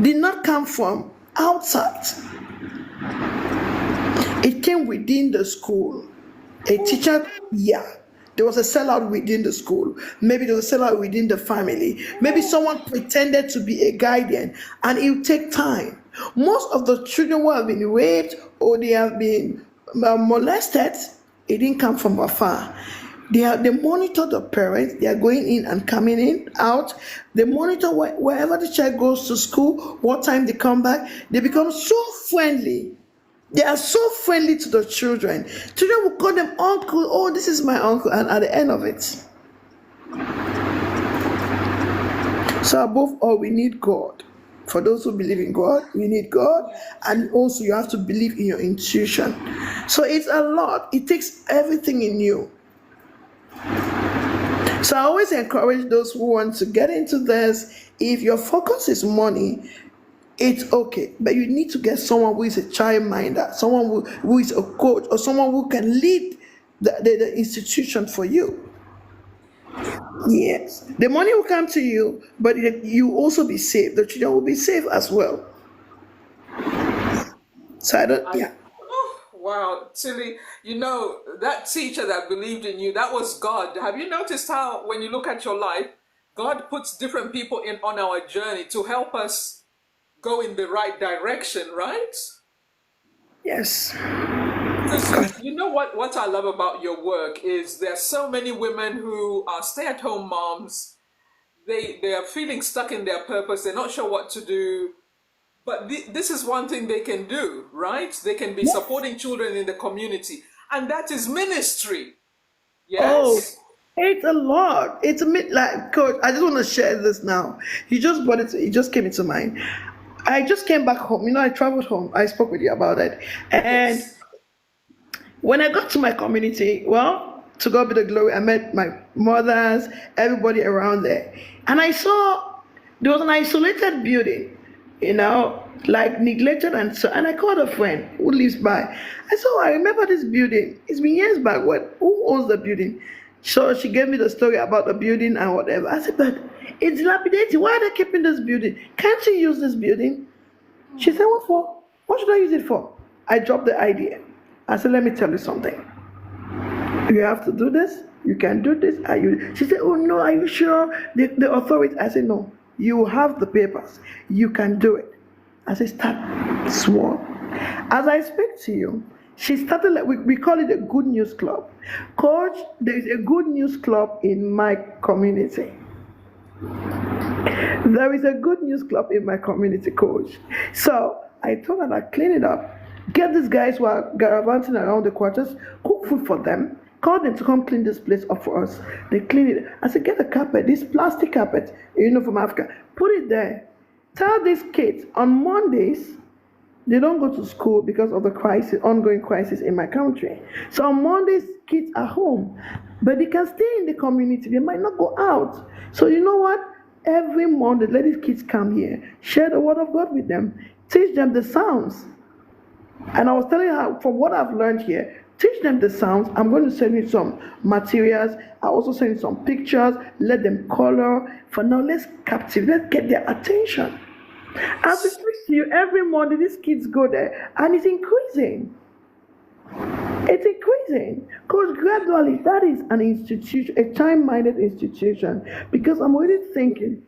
did not come from outside. It came within the school. A teacher, yeah. There was a sellout within the school. Maybe there was a sellout within the family. Maybe someone pretended to be a guardian, and it will take time. Most of the children who have been raped or they have been molested, it didn't come from afar. They monitor the parents. They are going in and coming in, out. They monitor wherever the child goes to school, what time they come back. They become so friendly. They are so friendly to the children. Children will call them uncle. Oh, this is my uncle. And at the end of it. So above all, we need God. For those who believe in God, we need God. And also you have to believe in your intuition. So it's a lot. It takes everything in you. So I always encourage those who want to get into this. If your focus is money, it's okay, but you need to get someone who is a childminder, someone who is a coach, or someone who can lead the institution for you. Yes, the money will come to you, but you also be safe. The children will be safe as well. So I don't, yeah. Oh, wow, Tilly, that teacher that believed in you, that was God. Have you noticed how, when you look at your life, God puts different people in on our journey to help us go in the right direction, right? Yes. Because you know what I love about your work is there are so many women who are stay-at-home moms. They are feeling stuck in their purpose. They're not sure what to do. But this is one thing they can do, right? They can be Yes. supporting children in the community. And that is ministry. Oh, Yes? it's a lot. It's a bit like, coach, I just want to share this now. You just brought it, it just came into mind. I just came back home. I traveled home. I spoke with you about it. And Yes. when I got to my community, well, to God be the glory, I met my mothers, everybody around there. And I saw there was an isolated building, like neglected and I called a friend who lives by. I said, oh, I remember this building. It's been years back. Who owns the building? So she gave me the story about the building and whatever. I said, but it's dilapidated. Why are they keeping this building? Can't you use this building? She said, what for? What should I use it for? I dropped the idea. I said, let me tell you something. You have to do this. You can do this. Are you? She said, oh no, are you sure? The authority. I said, no. You have the papers. You can do it. I said, start small. As I speak to you, she started, like we call it a good news club. Coach, there is a good news club in my community. There is a good news club in my community, coach. So I told her to clean it up. Get these guys who are gallivanting around the quarters, cook food for them, call them to come clean this place up for us. They clean it. I said, get a carpet, this plastic carpet, from Africa. Put it there. Tell these kids on Mondays, they don't go to school because of the ongoing crisis in my country. So on Mondays, kids are home, but they can stay in the community. They might not go out. So you know what? Every Monday, let these kids come here, share the word of God with them, teach them the sounds. And I was telling her, from what I've learned here, teach them the sounds. I'm going to send you some materials. I'll also send you some pictures. Let them color. For now, let's get their attention. As we speak to you, every Monday, these kids go there, and it's increasing. It's increasing. Because gradually, that is an institution, a child-minded institution. Because I'm already thinking,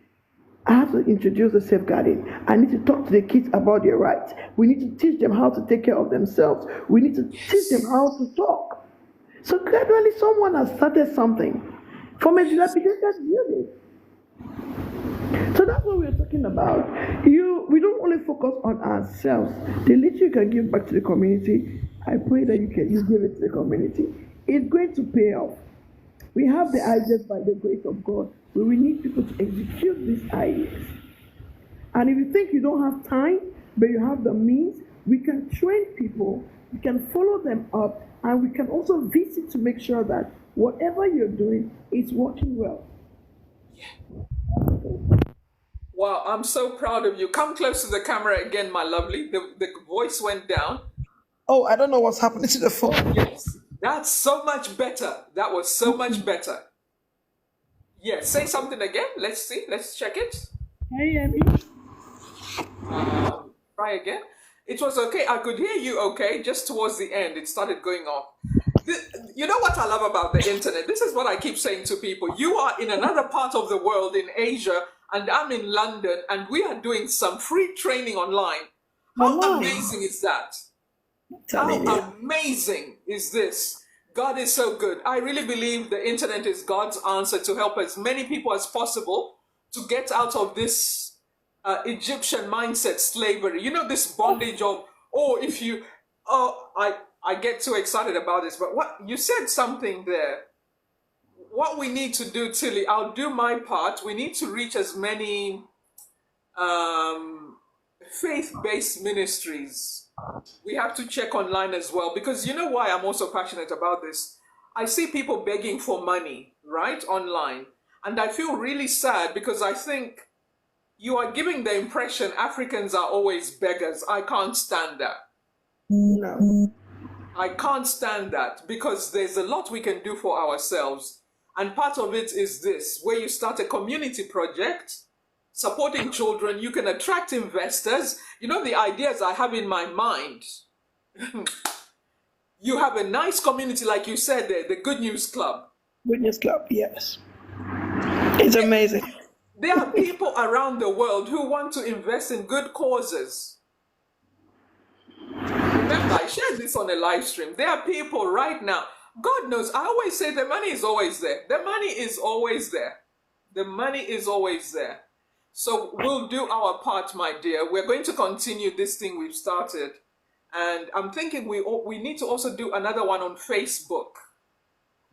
I have to introduce the safeguarding. I need to talk to the kids about their rights. We need to teach them how to take care of themselves. We need to teach them how to talk. So gradually, someone has started something from a dilapidated building. So that's what we're talking about. We don't only focus on on ourselves, the little you can give back to the community, I pray that you give it to the community. It's going to pay off. We have the ideas by the grace of God, but we need people to execute these ideas. And if you think you don't have time, but you have the means, we can train people, we can follow them up, and we can also visit to make sure that whatever you're doing is working well. Wow, I'm so proud of you. Come close to the camera again, my lovely. The voice went down. Oh, I don't know what's happening to the phone. Yes, that's so much better. That was so much better. Yes, say something again. Let's see. Let's check it. Can you hear me? Try again. It was okay. I could hear you okay. Just towards the end, it started going off. You know what I love about the internet? This is what I keep saying to people. You are in another part of the world, in Asia, and I'm in London, and we are doing some free training online. How amazing is that? How amazing is this? God is so good. I really believe the internet is God's answer to help as many people as possible to get out of this Egyptian mindset slavery. You know, this bondage of, I get too excited about this, but what you said something there. What we need to do, Tilly, I'll do my part. We need to reach as many faith-based ministries. We have to check online as well, because you know why I'm also passionate about this. I see people begging for money, right, online. And I feel really sad because I think you are giving the impression Africans are always beggars. I can't stand that. No. I can't stand that because there's a lot we can do for ourselves. And part of it is this, where you start a community project, supporting children, you can attract investors. You know, the ideas I have in my mind. You have a nice community, like you said there, the Good News Club. Good News Club, yes. It's amazing. There are people around the world who want to invest in good causes. Remember, I shared this on a live stream. There are people right now. God knows, I always say the money is always there. The money is always there. The money is always there. So we'll do our part, my dear. We're going to continue this thing we've started. And I'm thinking we need to also do another one on Facebook.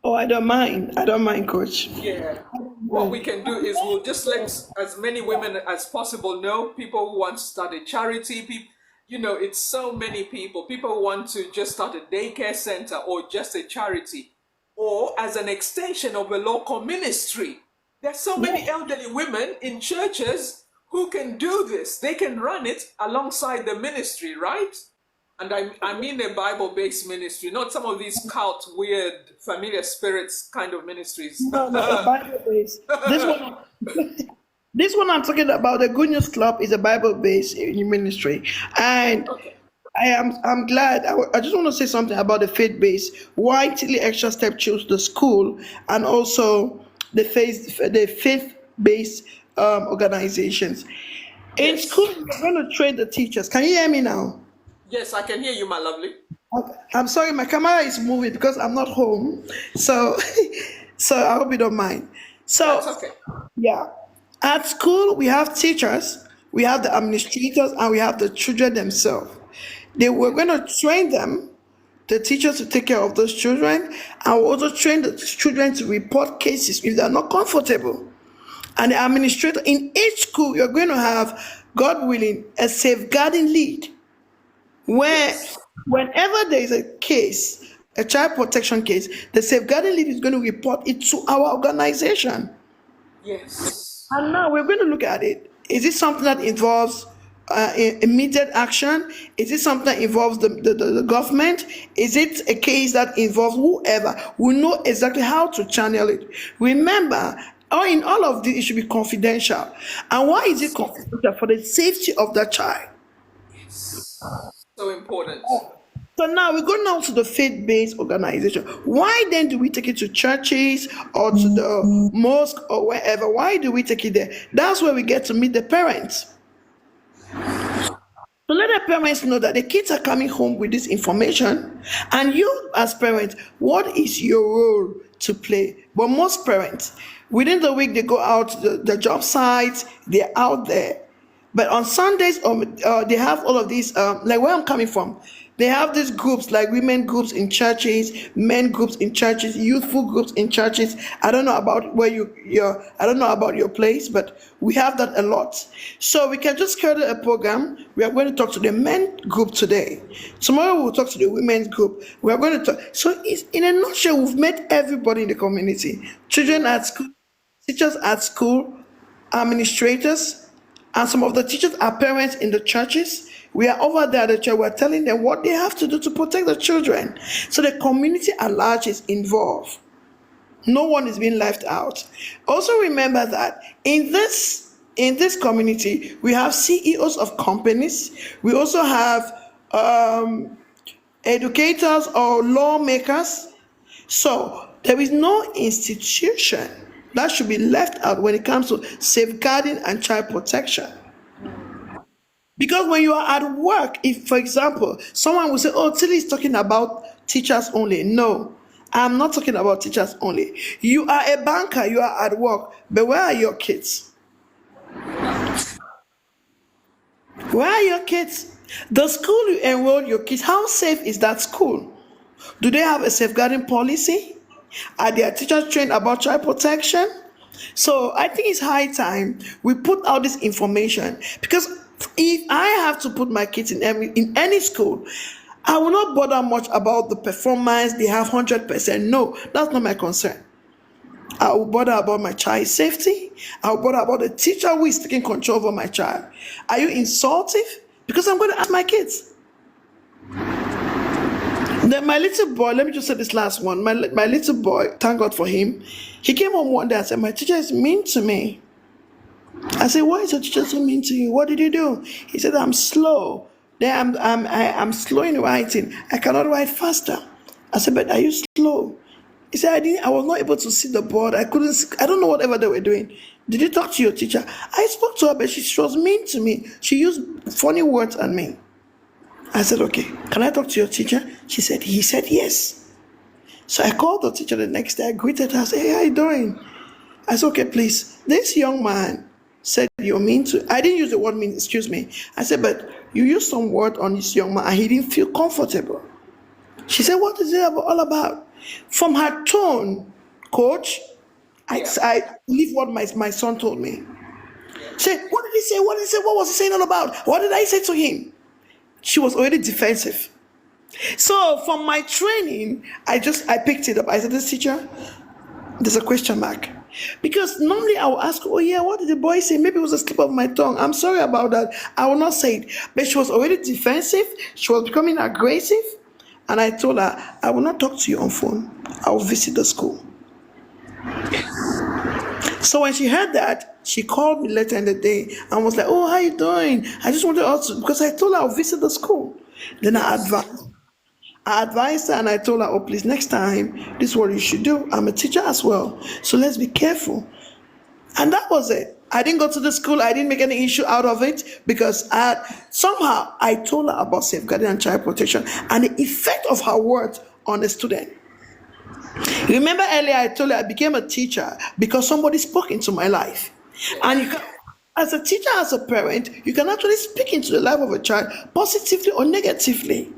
Oh, I don't mind. I don't mind, Coach. Yeah. What we can do is we'll just let as many women as possible know, people who want to start a charity, people. You know, it's so many people. People who want to just start a daycare center or just a charity or as an extension of a local ministry. There's so many elderly women in churches who can do this. They can run it alongside the ministry, right? And I mean a Bible-based ministry, not some of these cult, weird, familiar spirits kind of ministries. No, a Bible-based. This one I'm talking about, the Good News Club, is a Bible-based ministry, and Okay. I'm glad. I just want to say something about the faith-based. Why Tilly Extra Step chose the school and also the faith-based organizations. In Yes. school, we're going to train the teachers. Can you hear me now? Yes, I can hear you, my lovely. Okay. I'm sorry, my camera is moving because I'm not home, so so I hope you don't mind. That's So okay. yeah. At school, we have teachers, we have the administrators, and we have the children themselves. They were going to train them, the teachers to take care of those children, and we also train the children to report cases if they're not comfortable. And the administrator in each school, you're going to have, God willing, a safeguarding lead where Yes. whenever there is a case, a child protection case, the safeguarding lead is going to report it to our organization. Yes. And now we're going to look at it. Is it something that involves immediate action? Is it something that involves the government? Is it a case that involves whoever? We know exactly how to channel it. Remember, in all of this, it should be confidential. And why is it confidential? For the safety of the child. Yes. So important. So now we go now to the faith-based organization. Why then do we take it to churches or to the mosque or wherever? Why do we take it there? That's where we get to meet the parents. So let the parents know that the kids are coming home with this information, and you as parents, what is your role to play? But most parents, within the week, they go out to the job sites, they're out there. But on Sundays, they have all of these, like where I'm coming from, they have these groups like women groups in churches, men groups in churches, youthful groups in churches. I don't know about where I don't know about your place, but we have that a lot. So we can just create a program. We are going to talk to the men group today. Tomorrow we'll talk to the women's group. We are going to talk. So it's, in a nutshell, we've met everybody in the community. Children at school, teachers at school, administrators, and some of the teachers are parents in the churches. We are over there at the church. We're telling them what they have to do to protect the children. So the community at large is involved. No one is being left out. Also remember that in this community, we have CEOs of companies. We also have educators or lawmakers. So there is no institution that should be left out when it comes to safeguarding and child protection. Because when you are at work, if, for example, someone will say, oh, Tilly is talking about teachers only. No, I'm not talking about teachers only. You are a banker, you are at work, but where are your kids? Where are your kids? The school you enroll your kids, how safe is that school? Do they have a safeguarding policy? Are their teachers trained about child protection? So I think it's high time we put out this information, because if I have to put my kids in any school, I will not bother much about the performance they have 100%. No, that's not my concern. I will bother about my child's safety. I will bother about the teacher who is taking control over my child. Are you insultive? Because I'm going to ask my kids. Then my little boy, let me just say this last one. My little boy, thank God for him. He came home one day and said, my teacher is mean to me. I said, why is your teacher so mean to you? What did you do? He said, I'm slow. Then I'm slow in writing. I cannot write faster. I said, but are you slow? He said, I was not able to see the board. I don't know whatever they were doing. Did you talk to your teacher? I spoke to her, but she was mean to me. She used funny words on me. I said, okay, can I talk to your teacher? He said, yes. So I called the teacher the next day. I greeted her. I said, hey, how you doing? I said, okay, please. This young man said you're mean to. I didn't use the word mean, excuse me. I said, but you used some word on this young man and he didn't feel comfortable. She said, what is it all about? From her tone, coach, I believe what my son told me. Say, what did he say? What did he say? What was he saying all about? What did I say to him? She was already defensive. So from my training, I picked it up. I said, this teacher, there's a question mark. Because normally I will ask, oh yeah, what did the boy say? Maybe it was a slip of my tongue. I'm sorry about that. I will not say it. But she was already defensive. She was becoming aggressive. And I told her, I will not talk to you on phone. I will visit the school. So when she heard that, she called me later in the day and was like, oh, how you doing? I just wanted to, because I told her I'll visit the school. Then I advised her and I told her, oh, please, next time, this is what you should do. I'm a teacher as well. So let's be careful. And that was it. I didn't go to the school. I didn't make any issue out of it because somehow I told her about safeguarding and child protection and the effect of her words on a student. Remember earlier I told you I became a teacher because somebody spoke into my life. And as a teacher, as a parent, you can actually speak into the life of a child positively or negatively.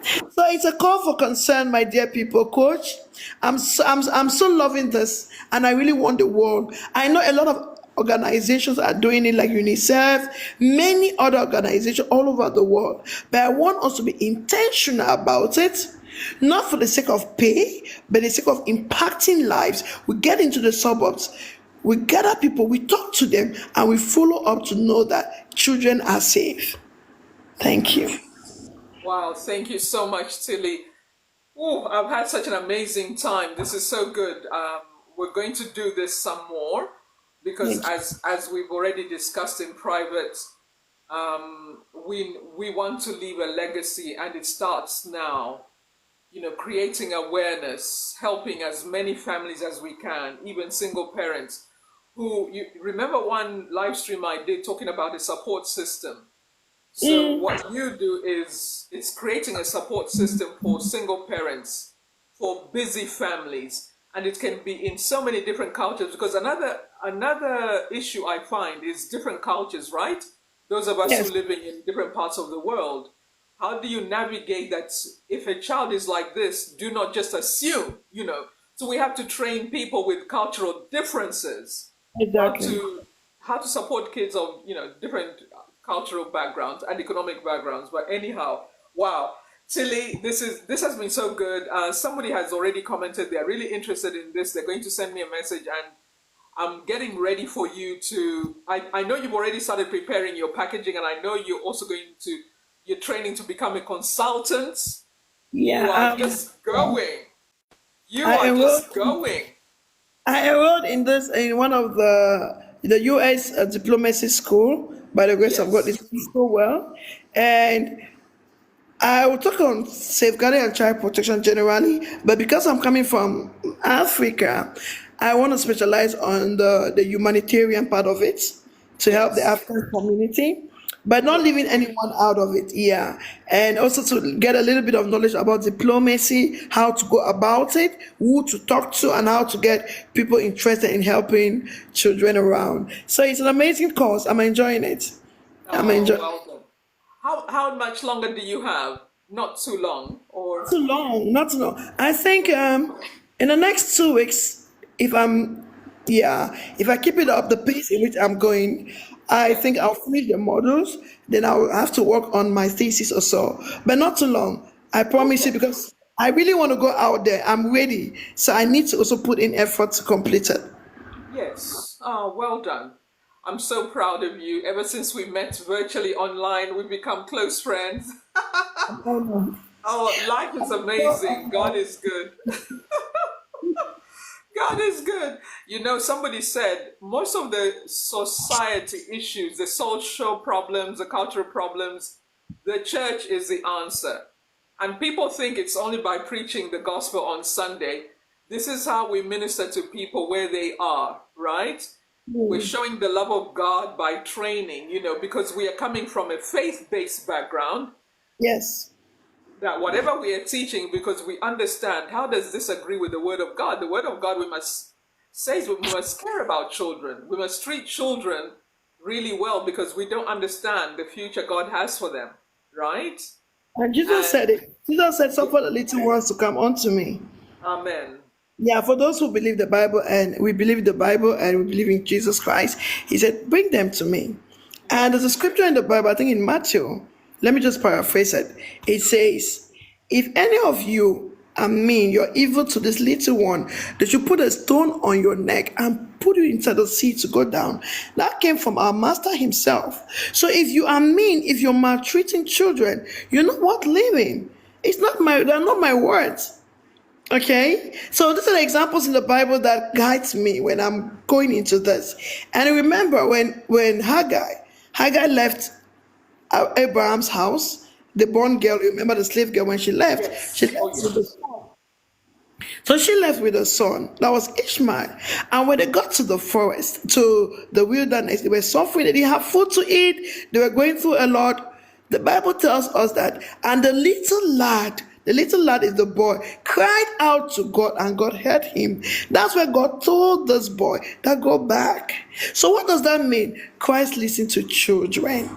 So it's a call for concern, my dear people. Coach, I'm so loving this, and I really want the world. I know a lot of organizations are doing it, like UNICEF, many other organizations all over the world. But I want us to be intentional about it, not for the sake of pay, but the sake of impacting lives. We get into the suburbs, we gather people, we talk to them, and we follow up to know that children are safe. Thank you. Wow, thank you so much, Tilly. Oh, I've had such an amazing time. This is so good. We're going to do this some more because, as we've already discussed in private, we want to leave a legacy, and it starts now. You know, creating awareness, helping as many families as we can, even single parents. Who you remember one live stream I did talking about a support system. So what you do is it's creating a support system for single parents, for busy families, and it can be in so many different cultures. Because another issue I find is different cultures, right? those of us who Yes. living in different parts of the world, how do you navigate that? If a child is like this, do not just assume, so we have to train people with cultural differences how Exactly. to how to support kids of different cultural backgrounds and economic backgrounds. But anyhow, wow, Tilly, this has been so good. Somebody has already commented they're really interested in this. They're going to send me a message, and I'm getting ready for you to. I know you've already started preparing your packaging, and I know you're training to become a consultant. You are Yeah. just going. You I are enrolled. just going. I enrolled in this in one of the U.S. Diplomacy school. By the grace of God, it's Yes. doing so well, and I will talk on safeguarding and child protection generally, but because I'm coming from Africa, I want to specialize on the humanitarian part of it to help the Yes. African community, but not Yes. leaving anyone out of it. Yeah. And also to get a little bit of knowledge about diplomacy, how to go about it, who to talk to, and how to get people interested in helping children around. So it's an amazing course. I'm enjoying it. I'm Oh, enjoying well done. How much longer do you have? Not too long, or too long, not too long. I think in the next 2 weeks, if I'm, yeah, if I keep it up the pace in which I'm going, I yeah. think I'll finish the modules. Then I'll have to work on my thesis or so, but not too long. I promise you, Okay. because I really want to go out there. I'm ready, so I need to also put in effort to complete it. Yes. Oh, well done. I'm so proud of you. Ever since we met virtually online, we've become close friends. Oh, Oh, life is amazing. God is good. God is good. Somebody said most of the society issues, the social problems, the cultural problems, the church is the answer. And people think it's only by preaching the gospel on Sunday. This is how we minister to people where they are, right? We're showing the love of God by training, because we are coming from a faith based background, yes. that whatever we are teaching, because we understand how does this agree with the word of God. The word of God, we must says we must care about children. We must treat children really well, because we don't understand the future God has for them, right? And Jesus And said it. Jesus said, yeah, "Suffer the little ones to come unto me." amen. Yeah, for those who believe the Bible, and we believe the Bible and we believe in Jesus Christ, he said, "Bring them to me." And there's a Yes. scripture in the Bible, I think in Matthew, let me just paraphrase it. It says, "If any of you are mean, you're evil to this little one, they should put a stone on your neck and put you inside the sea to go down." That came from our master himself. So if you are mean, if you're maltreating children, you're not worth living. They're not my words. Okay, so these are the examples in the Bible that guides me when I'm going into this. And I remember when Haggai left Abraham's house, the born girl. Remember the slave girl when she left? She Yes. left Oh, with the yes. son. So she left with a son. That was Ishmael. And when they got to the forest, to the wilderness, they were suffering. They didn't have food to eat. They were going through a lot. The Bible tells us that, and the little lad is the boy, cried out to God, and God heard him. That's where God told this boy that go back. So what does that mean? Christ listened to children.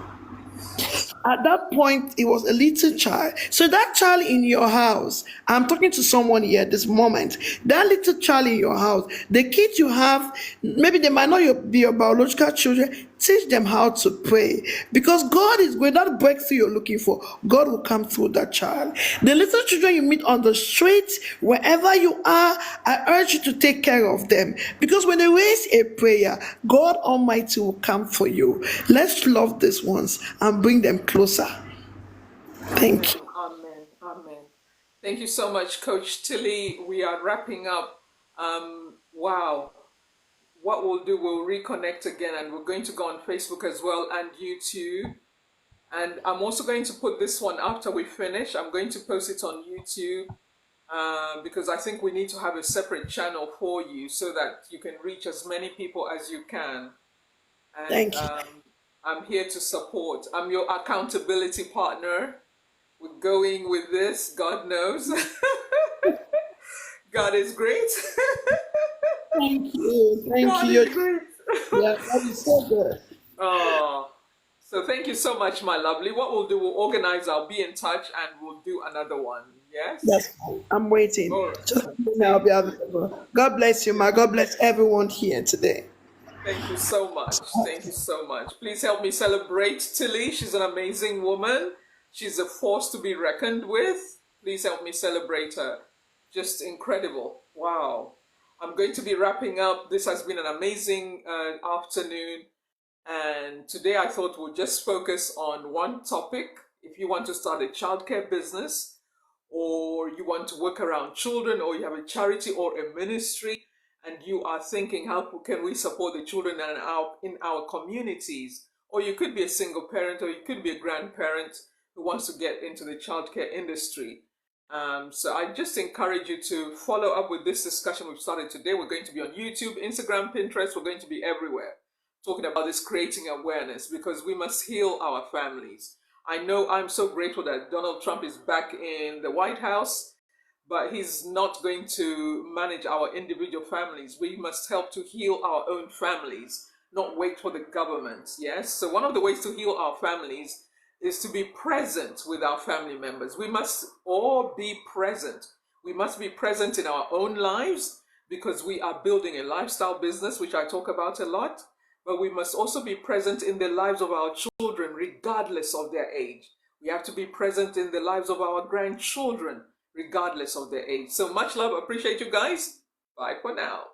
At that point, it was a little child. So that child in your house, I'm talking to someone here at this moment. That little child in your house, the kids you have, maybe they might not be your biological children. Teach them how to pray, because God is going, that breakthrough you're looking for, God will come through that child. The little children you meet on the street, wherever you are, I urge you to take care of them, because when they raise a prayer, God Almighty will come for you. Let's love these ones and bring them closer. Thank Amen. you. Amen. Amen. Thank you so much, Coach Tilly. We are wrapping up. Wow. What we'll do, we'll reconnect again, and we're going to go on Facebook as well and YouTube. And I'm also going to put this one after we finish. I'm going to post it on YouTube, because I think we need to have a separate channel for you so that you can reach as many people as you can. And Thank you. I'm here to support. I'm your accountability partner. We're going with this. God knows. God is great. Thank you. Thank God you. is great. Yeah, that is so good. Oh, So thank you so much, my lovely. What we'll do, we'll organize, I'll be in touch and we'll do another one. Yes? That's fine. I'm waiting. All right. Just let me know, I'll Thank be you. available. God bless you, ma. God bless everyone here today. Thank you so much. Thank you so much. Please help me celebrate Tilly. She's an amazing woman. She's a force to be reckoned with. Please help me celebrate her. Just incredible. Wow. I'm going to be wrapping up. This has been an amazing afternoon. And today I thought we'll just focus on one topic. If you want to start a childcare business, or you want to work around children, or you have a charity or a ministry, and you are thinking, how can we support the children in our communities? Or you could be a single parent, or you could be a grandparent who wants to get into the childcare industry. So I just encourage you to follow up with this discussion we've started today. We're going to be on YouTube, Instagram, Pinterest. We're going to be everywhere talking about this, creating awareness, because we must heal our families. I know I'm so grateful that Donald Trump is back in the White House, but he's not going to manage our individual families. We must help to heal our own families, not wait for the government. Yes? So one of the ways to heal our families is to be present with our family members. We must all be present. We must be present in our own lives because we are building a lifestyle business, which I talk about a lot. But we must also be present in the lives of our children, regardless of their age. We have to be present in the lives of our grandchildren, regardless of their age. So much love. Appreciate you guys. Bye for now.